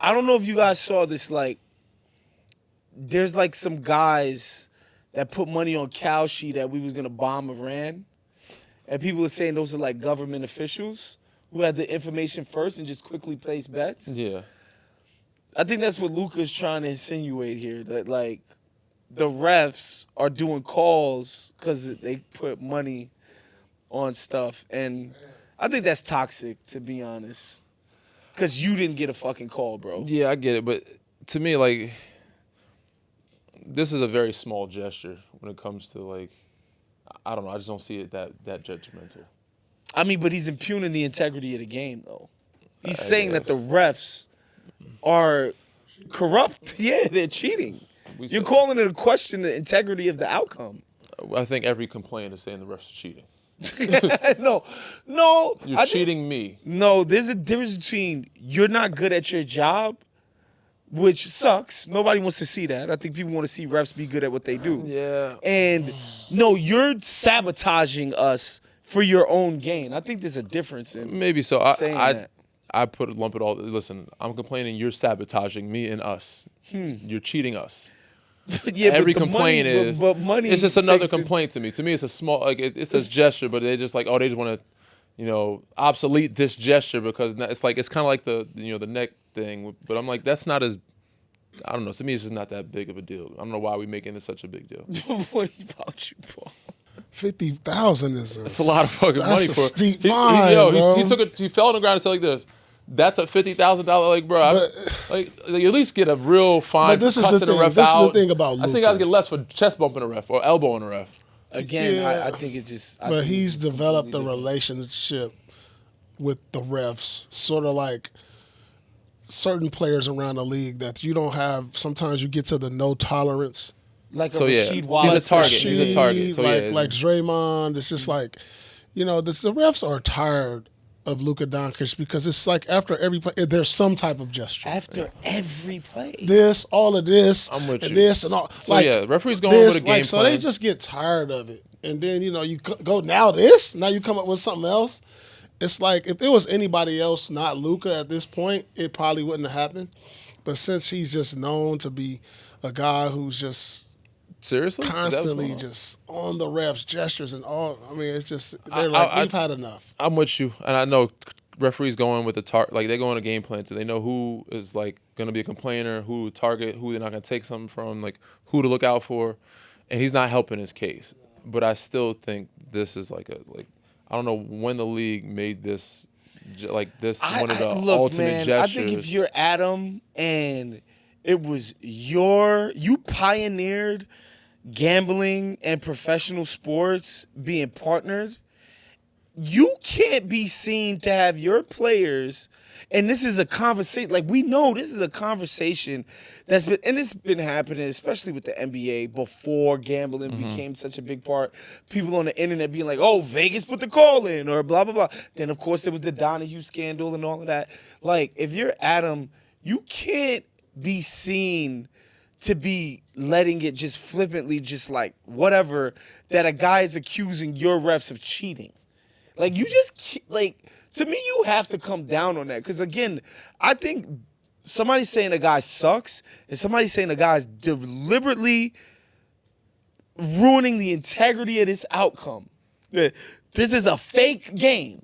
I don't know if you guys saw this. Like, there's like some guys that put money on Kalshi that we was gonna bomb Iran, and people are saying those are like government officials who had the information first and just quickly placed bets. Yeah. I think that's what Luka's trying to insinuate here, that, like, the refs are doing calls because they put money on stuff. And I think that's toxic, to be honest, because you didn't get a fucking call, bro. Yeah, I get it. But to me, like, this is a very small gesture when it comes to, like, I don't know. I just don't see it that judgmental. I mean, but he's impugning the integrity of the game, though. He's saying that the refs are corrupt. Yeah, they're cheating. You're calling it a question the integrity of the outcome. I think every complaint is saying the refs are cheating. No. You're cheating me. No, there's a difference between you're not good at your job, which sucks. Nobody wants to see that. I think people want to see refs be good at what they do. Yeah. And no, you're sabotaging us for your own gain. I think there's a difference in maybe so. saying that. I lump it all. Listen, I'm complaining. You're sabotaging me and us. You're cheating us. Yeah, every but complaint money, is. But money. It's just another complaint to me. To me, it's a small. Like it's a gesture, but they just like, oh, they just want to obsolete this gesture because it's like it's kind of like the neck thing. But I'm like, that's not as, I don't know. To me, it's just not that big of a deal. I don't know why we're making this such a big deal. What about you, Paul? 50,000 is It's a lot of fucking money a for steep fine, bro. He fell on the ground and said like this. That's a $50,000 like, bro. Like at least get a real fine. But this is the thing. This is the thing about Luka. I think guys get less for chest bumping a ref or elbowing a ref. Again, I think it just. But he's developed a relationship with the refs, sort of like certain players around the league that you don't have. Sometimes you get to the no tolerance. Like so Rasheed yeah, Wallace. he's a target. He's a target. So like Draymond, it's just like, the refs are tired of Luka Doncic because it's like after every play, there's some type of gesture. After every play. All of this, I'm with and you. this, and all. So referees going with a game So plan. they just get tired of it. And then, you go, now you come up with something else. It's like if it was anybody else, not Luka at this point, it probably wouldn't have happened. But since he's just known to be a guy who's just seriously constantly just on the refs, gestures and all. I mean, it's just we've had enough. I'm with you, and I know referees going with the like they go on a game plan, so they know who is like going to be a complainer, who to target, who they're not going to take something from, like who to look out for, and he's not helping his case. But I still think this is like I don't know when the league made this one of the ultimate gestures. I think if you're Adam and it was you pioneered gambling and professional sports being partnered, you can't be seen to have your players, and this is a conversation, like we know this is a conversation it's been happening, especially with the NBA before gambling became such a big part. People on the internet being like, oh, Vegas put the call in or blah, blah, blah. Then, of course, there was the Donahue scandal and all of that. Like, if you're Adam, you can't be seen to be letting it just flippantly, just like whatever, that a guy is accusing your refs of cheating. Like, you just, like, to me, you have to come down on that. Because, again, I think somebody saying a guy sucks and somebody saying a guy's deliberately ruining the integrity of this outcome. This is a fake game.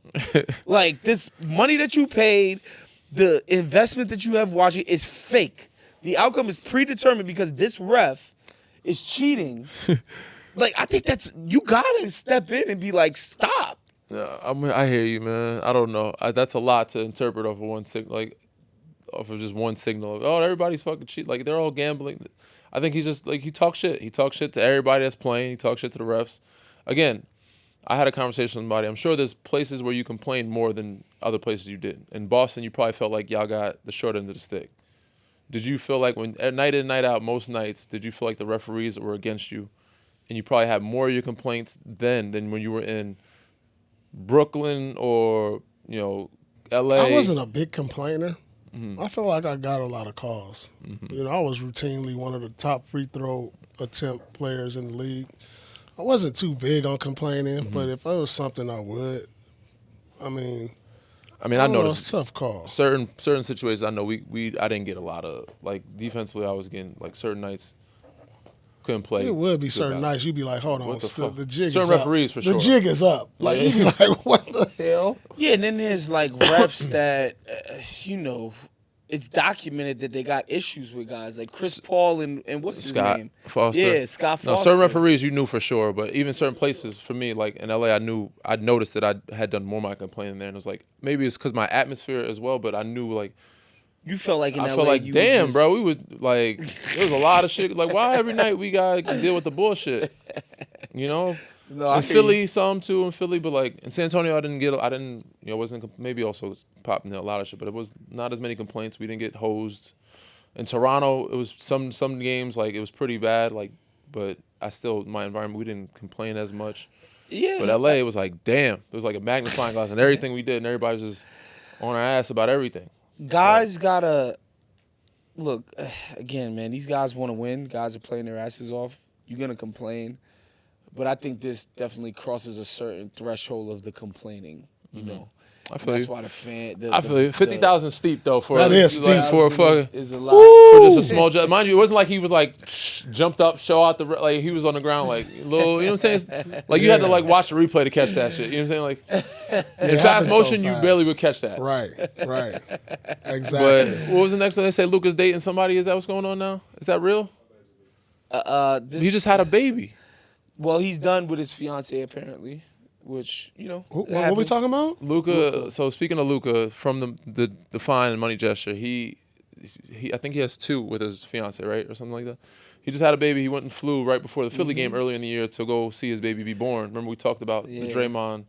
Like, this money that you paid, the investment that you have watching is fake. The outcome is predetermined because this ref is cheating. Like, I think you gotta step in and be like, stop. Yeah, I hear you, man. I don't know. That's a lot to interpret off of one signal, off of just one signal. Of, everybody's fucking cheating. Like, they're all gambling. I think he's just, like, he talks shit. He talks shit to everybody that's playing. He talks shit to the refs. Again, I had a conversation with somebody. I'm sure there's places where you complain more than other places you did. In Boston, you probably felt like y'all got the short end of the stick. Did you feel like when night in, night out, most nights, did you feel like the referees were against you and you probably had more of your complaints then than when you were in Brooklyn or, LA? I wasn't a big complainer. I feel like I got a lot of calls. I was routinely one of the top free throw attempt players in the league. I wasn't too big on complaining, but if it was something, I would. I noticed tough calls. Certain situations, I know I didn't get a lot of, like, defensively. I was getting, like, certain nights couldn't play. It would be certain nights you'd be like, hold on, the jig is up. Certain referees for sure. The jig is up. Like, you'd be like, what the hell? Yeah, and then there's like refs that, it's documented that they got issues with guys like Chris Paul and what's his name? Foster. Yeah, Scott Foster. No, certain referees you knew for sure, but even certain places for me, like in LA, I'd noticed that I had done more of my complaining there, and it was like maybe it's because my atmosphere as well, but I knew like. You felt like in LA, I felt like, damn, bro, we would like. There was a lot of shit. Like, why every night we gotta deal with the bullshit? No, in Philly, some too in Philly, but like in San Antonio, I didn't. Wasn't maybe also was popping a lot of shit, but it was not as many complaints. We didn't get hosed. In Toronto, it was some games like it was pretty bad, like, but my environment, we didn't complain as much. Yeah. But LA, it was like, damn, it was like a magnifying glass, and everything we did, and everybody was just on our ass about everything. Guys gotta look again, man. These guys want to win. Guys are playing their asses off. You're gonna complain, but I think this definitely crosses a certain threshold of the complaining. You know, I feel That's you. why the fan. I feel you. 50,000 steep though for That is steep. for a fucking is a lot. for just a small jump. Mind you, it wasn't like he was like jumped up, show out the like he was on the ground like little. You know what I'm saying? Like you had to like watch the replay to catch that shit. You know what I'm saying? Like in fast happens so motion, you fast. barely would catch that. Right. But Exactly. what was the next one? They say Luka's dating somebody. Is that what's going on now? Is that real? He just had a baby. Well, he's done with his fiance apparently, which What are we talking about? Luka. So speaking of Luka, from the fine and money gesture, he I think he has 2 with his fiance, right, or something like that. He just had a baby. He went and flew right before the Philly game earlier in the year to go see his baby be born. Remember we talked about the Draymond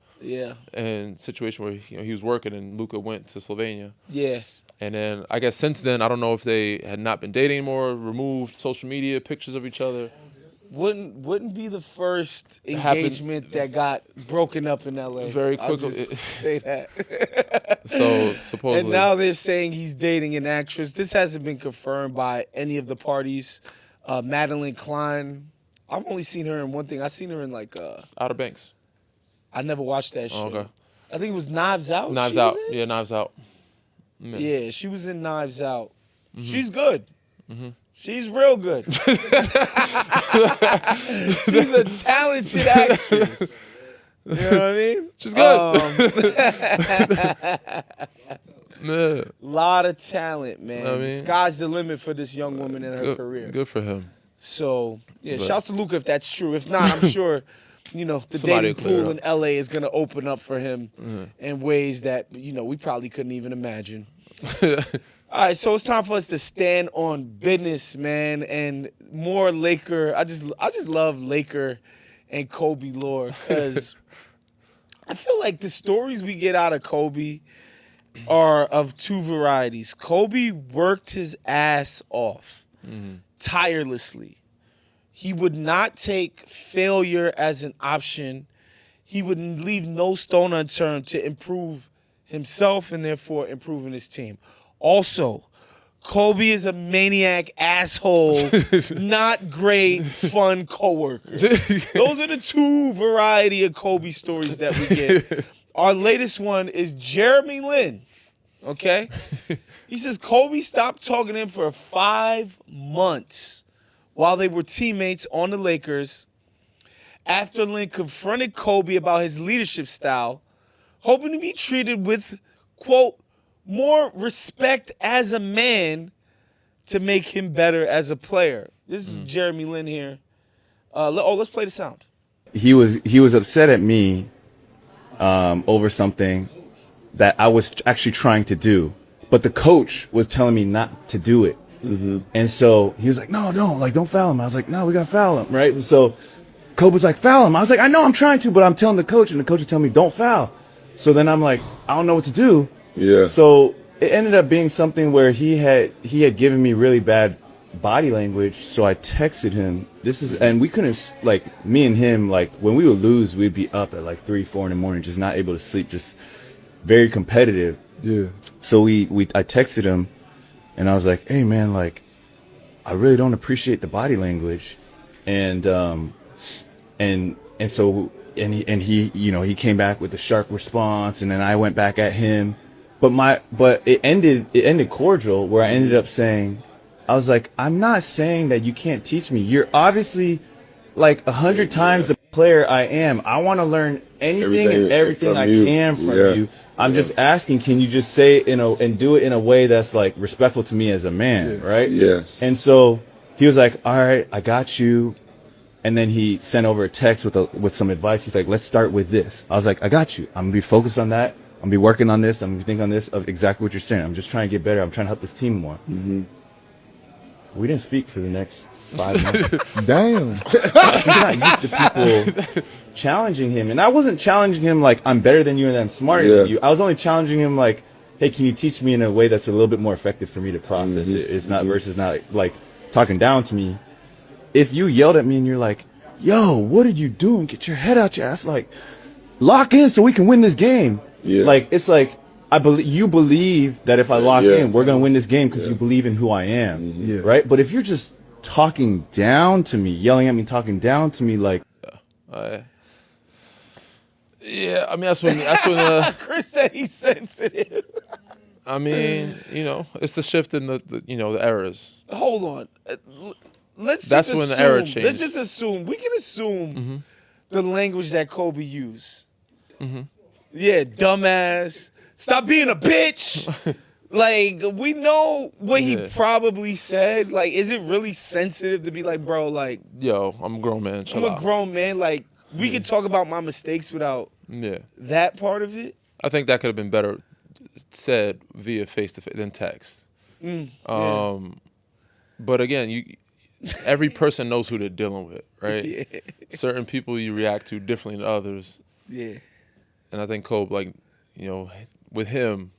and situation where he was working and Luka went to Slovenia. Yeah. And then I guess since then, I don't know if they had not been dating anymore, removed social media pictures of each other. Wouldn't be the first engagement that got broken up in LA. Very I'll quickly. just say that. So supposedly. And now they're saying he's dating an actress. This hasn't been confirmed by any of the parties. Madeline Klein. I've only seen her in one thing. I've seen her in like Outer Banks. I never watched that show. Okay. I think it was Knives Out. Knives she Out. was in? Yeah, Knives Out. Yeah, she was in Knives Out. She's good. She's real good. She's a talented actress. You know what I mean? She's good. Lot of talent, man. I mean, the sky's the limit for this young woman in her career. Good for him. So, yeah, But- shouts to Luka if that's true. If not, I'm sure, the Somebody dating will clear pool it in LA is going to open up for him in ways that, we probably couldn't even imagine. All right, so it's time for us to stand on business, man, and more Laker. I just love Laker and Kobe lore because I feel like the stories we get out of Kobe are of 2 varieties. Kobe worked his ass off tirelessly. He would not take failure as an option. He would leave no stone unturned to improve himself and therefore improving his team. Also, Kobe is a maniac asshole, not great, fun coworker. Those are the 2 variety of Kobe stories that we get. Our latest one is Jeremy Lin, okay? He says Kobe stopped talking to him for 5 months while they were teammates on the Lakers after Lin confronted Kobe about his leadership style, hoping to be treated with, quote, more respect as a man to make him better as a player. This is Jeremy Lin here. Let's play the sound. He was upset at me over something that I was actually trying to do, but the coach was telling me not to do it. And so he was like, no, don't foul him. I was like, no, we got to foul him, right? And so Kobe was like, foul him. I was like, I know I'm trying to, but I'm telling the coach, and the coach is telling me don't foul. So then I'm like, I don't know what to do. Yeah. So it ended up being something where he had given me really bad body language. So I texted him. And we couldn't, like, me and him, like, when we would lose, we'd be up at like 3, 4 in the morning, just not able to sleep, just very competitive. Yeah. So I texted him, and I was like, hey man, like, I really don't appreciate the body language. And so he came back with a sharp response, and then I went back at him. But it ended cordial, where I ended up saying, I was like, I'm not saying that you can't teach me. You're obviously like 100 times the player I am. I want to learn anything and everything I can from you. I'm just asking, can you just say it and do it in a way that's like respectful to me as a man, right? Yes. And so he was like, all right, I got you. And then he sent over a text with some advice. He's like, let's start with this. I was like, I got you. I'm going to be focused on that. I'm going to be working on this. I'm going to be thinking on this of exactly what you're saying. I'm just trying to get better. I'm trying to help this team more. We didn't speak for the next 5 months. Damn. He's not used to people challenging him. And I wasn't challenging him like, I'm better than you and I'm smarter than you. I was only challenging him like, hey, can you teach me in a way that's a little bit more effective for me to process it? It's not versus not like talking down to me. If you yelled at me and you're like, yo, what are you doing? Get your head out your ass. Like, lock in so we can win this game. Yeah. Like, it's like, you believe that if I lock in, we're going to win this game because you believe in who I am. Right? But if you're just talking down to me, yelling at me, talking down to me, like. Yeah, Yeah, I mean that's when Chris said he's sensitive. I mean, it's the shift in the eras. Hold on. Let's That's just when assume, the era changed. Let's just assume. We can assume the language that Kobe used. Yeah, dumbass. Stop being a bitch. Like, we know what he probably said. Like, is it really sensitive to be like, bro, like, Yo, I'm a grown man. Chill I'm a out. grown man. Like, we can talk about my mistakes without that part of it. I think that could have been better said via face-to-face than text. But again, every person knows who they're dealing with, right? Yeah. Certain people you react to differently than others. Yeah. And I think Kobe, with him,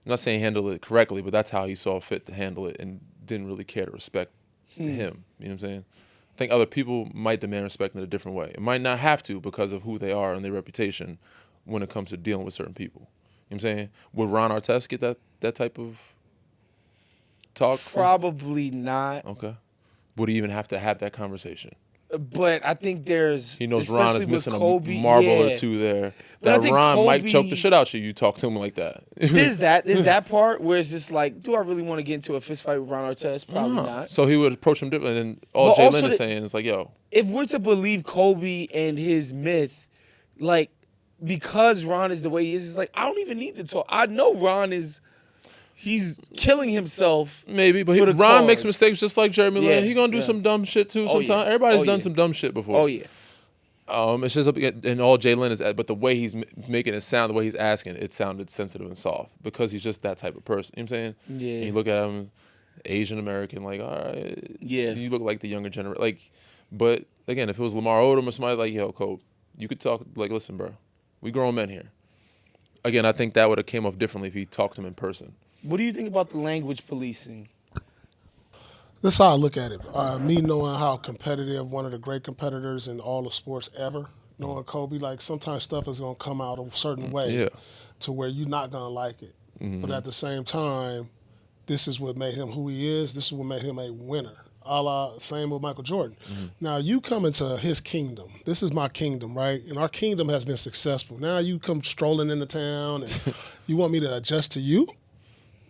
I'm not saying handle it correctly, but that's how he saw fit to handle it and didn't really care to respect him. You know what I'm saying? I think other people might demand respect in a different way. It might not have to because of who they are and their reputation when it comes to dealing with certain people. You know what I'm saying? Would Ron Artest get that type of talk? Probably not. Okay. Would he even have to have that conversation? But I think there's, He knows Ron is especially with missing Kobe, a marble or two there. But I That think Ron might Kobe- choke the shit out you talk to him like that. There's that part where it's just like, do I really want to get into a fist fight with Ron Artest? Probably not. So he would approach him differently. And all But Jay also Lynn is the- saying is like, yo, If we're to believe Kobe and his myth, like, because Ron is the way he is, it's like, I don't even need to talk. I know Ron he's killing himself. maybe, but for the Ron makes cause. mistakes just like Jeremy Yeah, Lin. He gonna do some dumb shit too sometimes. yeah. Everybody's Oh, done yeah. some dumb shit before. Oh, yeah. It's just and all Jay Lynn is, but the way he's making it sound, the way he's asking, it sounded sensitive and soft because he's just that type of person. You know what I'm saying? Yeah. And you look at him, Asian American, like, all right, Yeah. you look like the younger generation. Like, but again, if it was Lamar Odom or somebody like, yo, Kobe, you could talk like, listen, bro, we grown men here. Again, I think that would have came off differently if he talked to him in person. What do you think about the language policing? This is how I look at it. Me knowing how competitive, one of the great competitors in all of sports ever, knowing Kobe, like sometimes stuff is going to come out a certain way to where you're not going to like it. But at the same time, this is what made him who he is. This is what made him a winner. Same with Michael Jordan. Now you come into his kingdom. This is my kingdom, right? And our kingdom has been successful. Now you come strolling into town and you want me to adjust to you?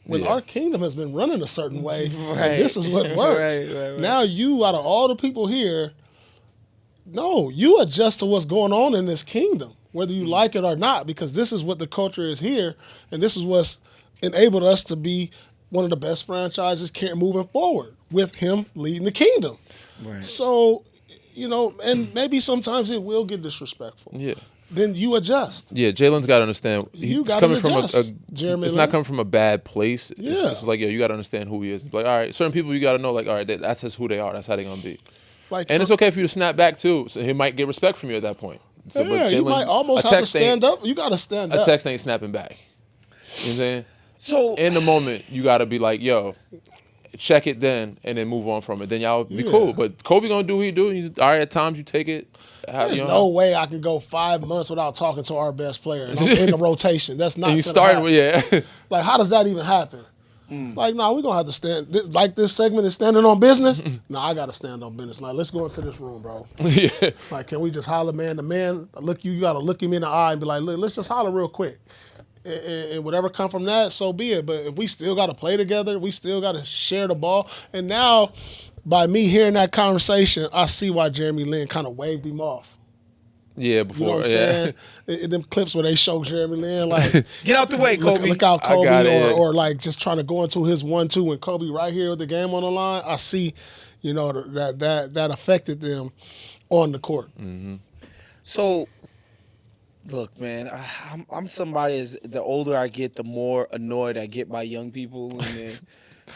When our kingdom has been running a certain way, and this is what works. Right. Now you, out of all the people here, no, you adjust to what's going on in this kingdom, whether you like it or not, because this is what the culture is here, and this is what's enabled us to be one of the best franchises moving forward with him leading the kingdom. Right. So, and maybe sometimes it will get disrespectful. Yeah. Then you adjust. Yeah, Jalen's got to understand. You He's gotta coming from adjust, Jeremy It's Lin. not coming from a bad place. Yeah. It's just like, yo, you got to understand who he is. Like, all right, certain people you got to know, like, all right, that's just who they are. That's how they're gonna be. And it's okay for you to snap back too. So he might get respect from you at that point. So, Yeah, you might almost have to stand up. You got to stand A up. text ain't snapping back. You know what I'm saying? So In the moment, you got to be like, yo, check it then, and then move on from it. Then y'all be cool. But Kobe gonna do what he do. All right, at times you take it. There's no way I can go 5 months without talking to our best player and I'm in the rotation. That's not. And you gonna starting happen. with Like, how does that even happen? Like, no, we're gonna have to stand. Like this segment is standing on business. No, I gotta stand on business. Like, let's go into this room, bro. yeah. Like, can we just holler, man? The man, you gotta look him in the eye and be like, look, let's just holler real quick. And whatever come from that, so be it. But if we still got to play together, we still got to share the ball. And now, by me hearing that conversation, I see why Jeremy Lin kind of waved him off. Yeah, before. You know what I'm saying? In them clips where they show Jeremy Lin, like, get out the way, Kobe. look out, I Kobe, got it. or like just trying to go into his 1-2 and Kobe right here with the game on the line. I see, that affected them on the court. So, look, man, I'm somebody as the older I get, the more annoyed I get by young people and their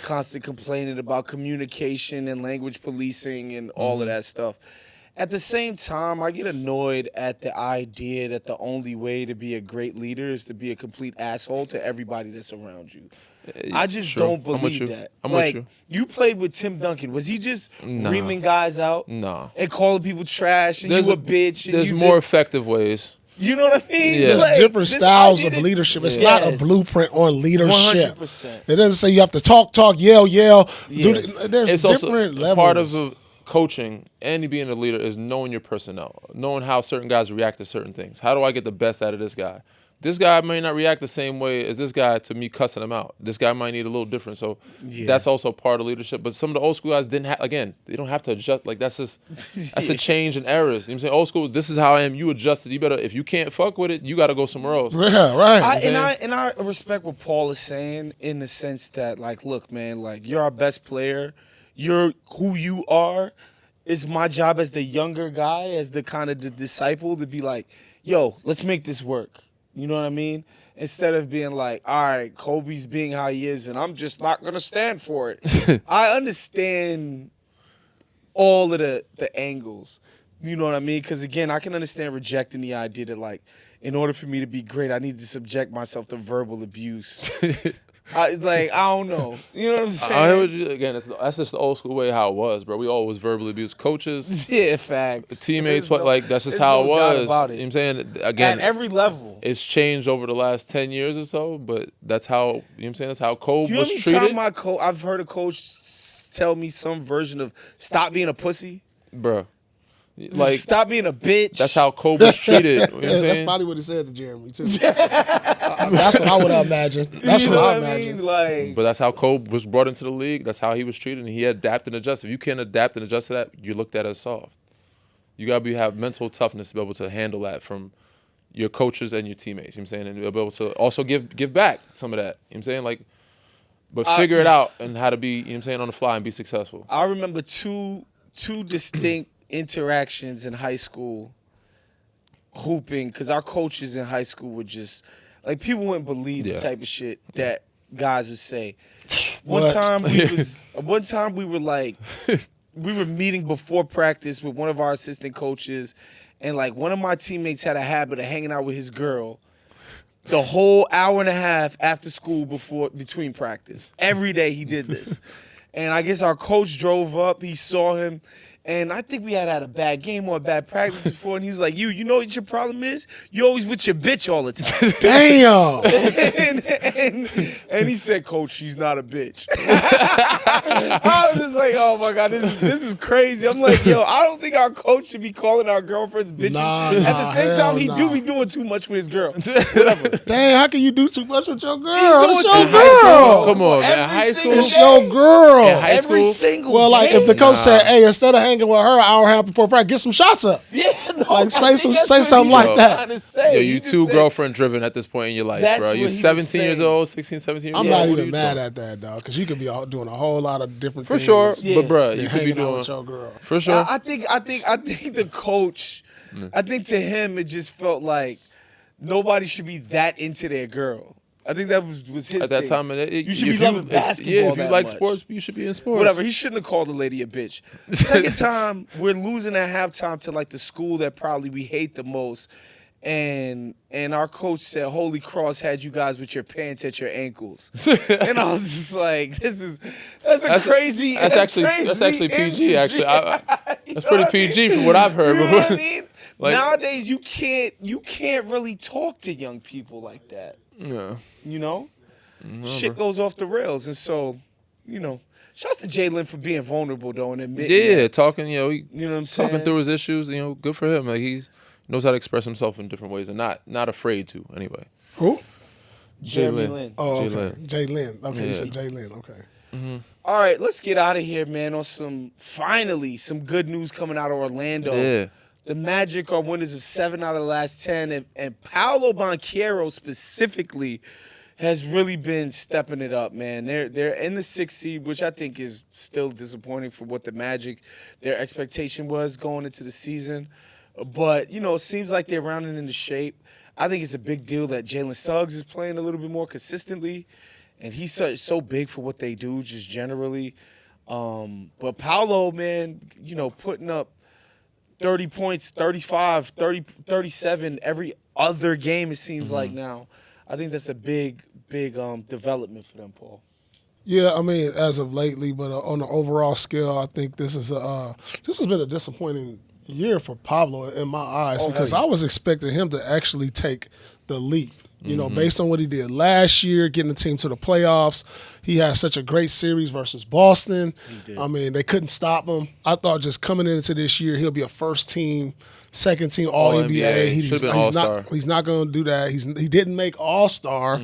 constant complaining about communication and language policing and all of that stuff. At the same time, I get annoyed at the idea that the only way to be a great leader is to be a complete asshole to everybody that's around you. I just True. don't I'm with believe you. that. I'm with like, you. you played with Tim Duncan. Was he just Nah. reaming guys out Nah. and calling people trash and you a bitch? And There's you more this? effective ways. You know what I mean? Yeah. There's Like, different this styles idea of that- leadership. It's not a Yes. blueprint on leadership. 100%. It doesn't say you have to talk, yell. Yeah. There's It's different also levels. part of coaching and being a leader is knowing your personnel, knowing how certain guys react to certain things. How do I get the best out of this guy? This guy may not react the same way as this guy to me cussing him out. This guy might need a little different. So that's also part of leadership. But some of the old school guys didn't have, again, they don't have to adjust. Like, that's a change in errors. You know what I'm saying? Old school, this is how I am. You adjusted. You better, if you can't fuck with it, you got to go somewhere else. Yeah, right. I respect what Paul is saying in the sense that, like, look, man, like, you're our best player. You're who you are. It's my job as the younger guy, as the kind of the disciple, to be like, yo, let's make this work. You know what I mean? Instead of being like, all right, Kobe's being how he is, and I'm just not going to stand for it. I understand all of the angles. You know what I mean? Because, again, I can understand rejecting the idea that, like, in order for me to be great, I need to subject myself to verbal abuse. I don't know. You know what I'm saying? Again, that's just the old school way how it was, bro. We always verbally abused coaches. Yeah, facts. Teammates, that's just how it was. About it. You know what I'm saying? Again, at every level. It's changed over the last 10 years or so, but that's how, you know what I'm saying? That's how Kobe was treated. I've heard a coach tell me some version of stop being a pussy. Bro. Like, stop being a bitch. That's how Kobe was treated. You know what I'm saying? That's probably what he said to Jeremy, too. That's what I would imagine. That's what I imagine. Like, but that's how Kobe was brought into the league. That's how he was treated, and he adapted and adjusted. If you can't adapt and adjust to that, you're looked at as soft. You got to have mental toughness to be able to handle that from your coaches and your teammates. You know what I'm saying? And be able to also give back some of that. You know what I'm saying? Like, but figure it out and how to be, you know what I'm saying, on the fly and be successful. I remember two distinct interactions in high school hooping, because our coaches in high school were just like, people wouldn't believe the type of shit that guys would say. One time we were like, we were meeting before practice with one of our assistant coaches, and like one of my teammates had a habit of hanging out with his girl the whole hour and a half after school between practice. Every day he did this. And I guess our coach drove up, he saw him, and I think we had a bad game or a bad practice before, and he was like, you know what your problem is? You're always with your bitch all the time. Damn! and he said, Coach, she's not a bitch. I was just like, oh my God, this is crazy. I'm like, yo, I don't think our coach should be calling our girlfriends bitches. At the same time, he do be doing too much with his girl. Whatever. Dang, how can you do too much with your girl? He's It's doing your too much, girl. Come on, man. Every High school. single It's day. your girl. In high Every school. single Well, like game. if the coach said, "Hey, instead of hanging with her an hour and a half before practice, get some shots up." Yeah, no, Like, I think that's what something he like was that. trying to say. Yo, He you just too said- girlfriend driven at this point in your life, That's bro. what You're he was 17 years saying. old, 16, 17 years I'm old. not What are even you mad doing? at that, dog, because you could be doing a whole lot of different For things. sure, Yeah. but bro, than you could be hanging out doing with your girl. for sure. I think the coach, I think to him it just felt like nobody should be that into their girl. I think that was his At that thing. time, You should be loving basketball Yeah, if you that like much. sports, you should be in sports. Whatever. He shouldn't have called the lady a bitch. Second time, we're losing at halftime to like the school that probably we hate the most. And our coach said, Holy Cross had you guys with your pants at your ankles. And I was just like, that's crazy. That's actually PG. Actually, that's pretty what I PG mean? from what I've heard. You know what I mean? Like- Nowadays, you can't really talk to young people like that. Yeah. You know, shit goes off the rails, and so, you know, shouts to Jalen for being vulnerable though and admitting. Yeah, that. talking. You know what I'm saying? Talking through his issues. Good for him. Like he knows how to express himself in different ways and not afraid to. Anyway. Who? Jeremy Jalen. Lin. Oh, okay. Jalen. Jay Lynn. Okay, you Yeah. said Jay Lynn. Okay. All right, let's get out of here, man. On finally some good news coming out of Orlando. Yeah. The Magic are winners of 7 out of the last 10, and Paolo Banchero specifically has really been stepping it up, man. They're in the 6th seed, which I think is still disappointing for what the Magic, their expectation was going into the season. But, you know, it seems like they're rounding into shape. I think it's a big deal that Jalen Suggs is playing a little bit more consistently, and he's so big for what they do just generally. But Paolo, man, you know, putting up 30 points, 35, 30, 37 every other game, it seems like now. I think that's a big development for them, Paul. Yeah, I mean, as of lately, but on the overall scale, I think this has been a disappointing year for Pablo in my eyes because I was expecting him to actually take the leap You know, based on what he did last year, getting the team to the playoffs, he had such a great series versus Boston. I mean, they couldn't stop him. I thought just coming into this year, he'll be a first team, second team All NBA. He's not going to do that. He didn't make All Star,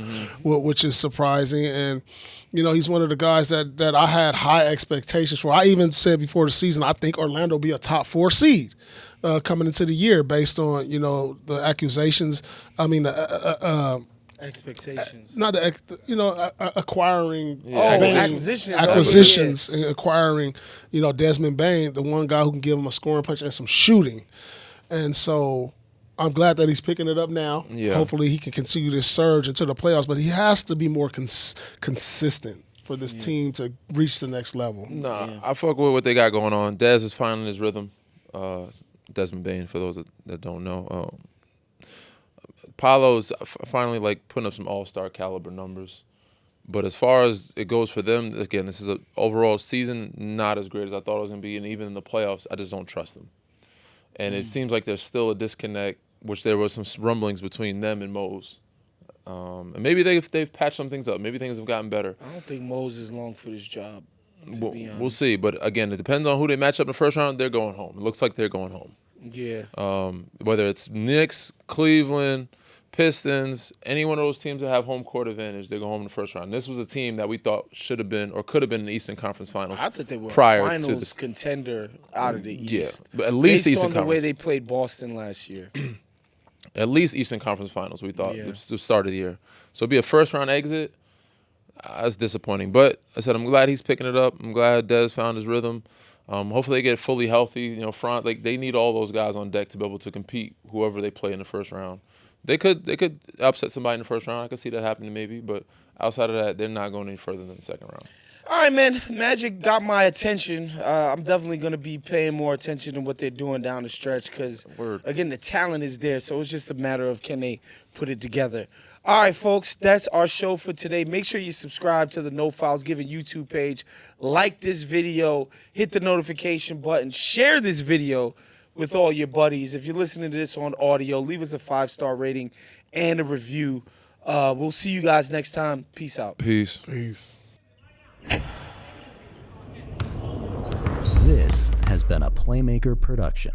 which is surprising. And you know, he's one of the guys that I had high expectations for. I even said before the season, I think Orlando will be a top 4 seed. Coming into the year based on, you know, the accusations. I mean, expectations. Not the, you know, acquiring. Acquisitions and acquiring, you know, Desmond Bane, the one guy who can give him a scoring punch and some shooting. And so I'm glad that he's picking it up now. Yeah. Hopefully he can continue this surge into the playoffs, but he has to be more consistent for this team to reach the next level. I fuck with what they got going on. Dez is finding his rhythm. Desmond Bane, for those that don't know. Paolo's finally like putting up some all-star caliber numbers. But as far as it goes for them, again, this is an overall season not as great as I thought it was going to be. And even in the playoffs, I just don't trust them. And it seems like there's still a disconnect, which there was some rumblings between them and Mose. And maybe they've patched some things up. Maybe things have gotten better. I don't think Mose is long for this job. We'll see. But again, it depends on who they match up in the first round. They're going home. It looks like they're going home. Yeah. Whether it's Knicks, Cleveland, Pistons, any one of those teams that have home court advantage, they go home in the first round. This was a team that we thought should have been or could have been in the Eastern Conference Finals. I thought they were prior a finals to this contender out of the East. Yeah, but at least based Eastern on the Conference. way they played Boston last year. At least Eastern Conference Finals, we thought, the start of the year. So it'd be a first-round exit. That's disappointing. But I said I'm glad he's picking it up. I'm glad Dez found his rhythm. Hopefully they get fully healthy. You know, front like they need all those guys on deck to be able to compete. Whoever they play in the first round, they could upset somebody in the first round. I could see that happening maybe. But outside of that, they're not going any further than the second round. All right, man. Magic got my attention. I'm definitely going to be paying more attention to what they're doing down the stretch because, again, the talent is there. So it's just a matter of can they put it together. All right, folks, that's our show for today. Make sure you subscribe to the No Files Given YouTube page. Like this video. Hit the notification button. Share this video with all your buddies. If you're listening to this on audio, leave us a 5-star rating and a review. We'll see you guys next time. Peace out. Peace. This has been a Playmaker production.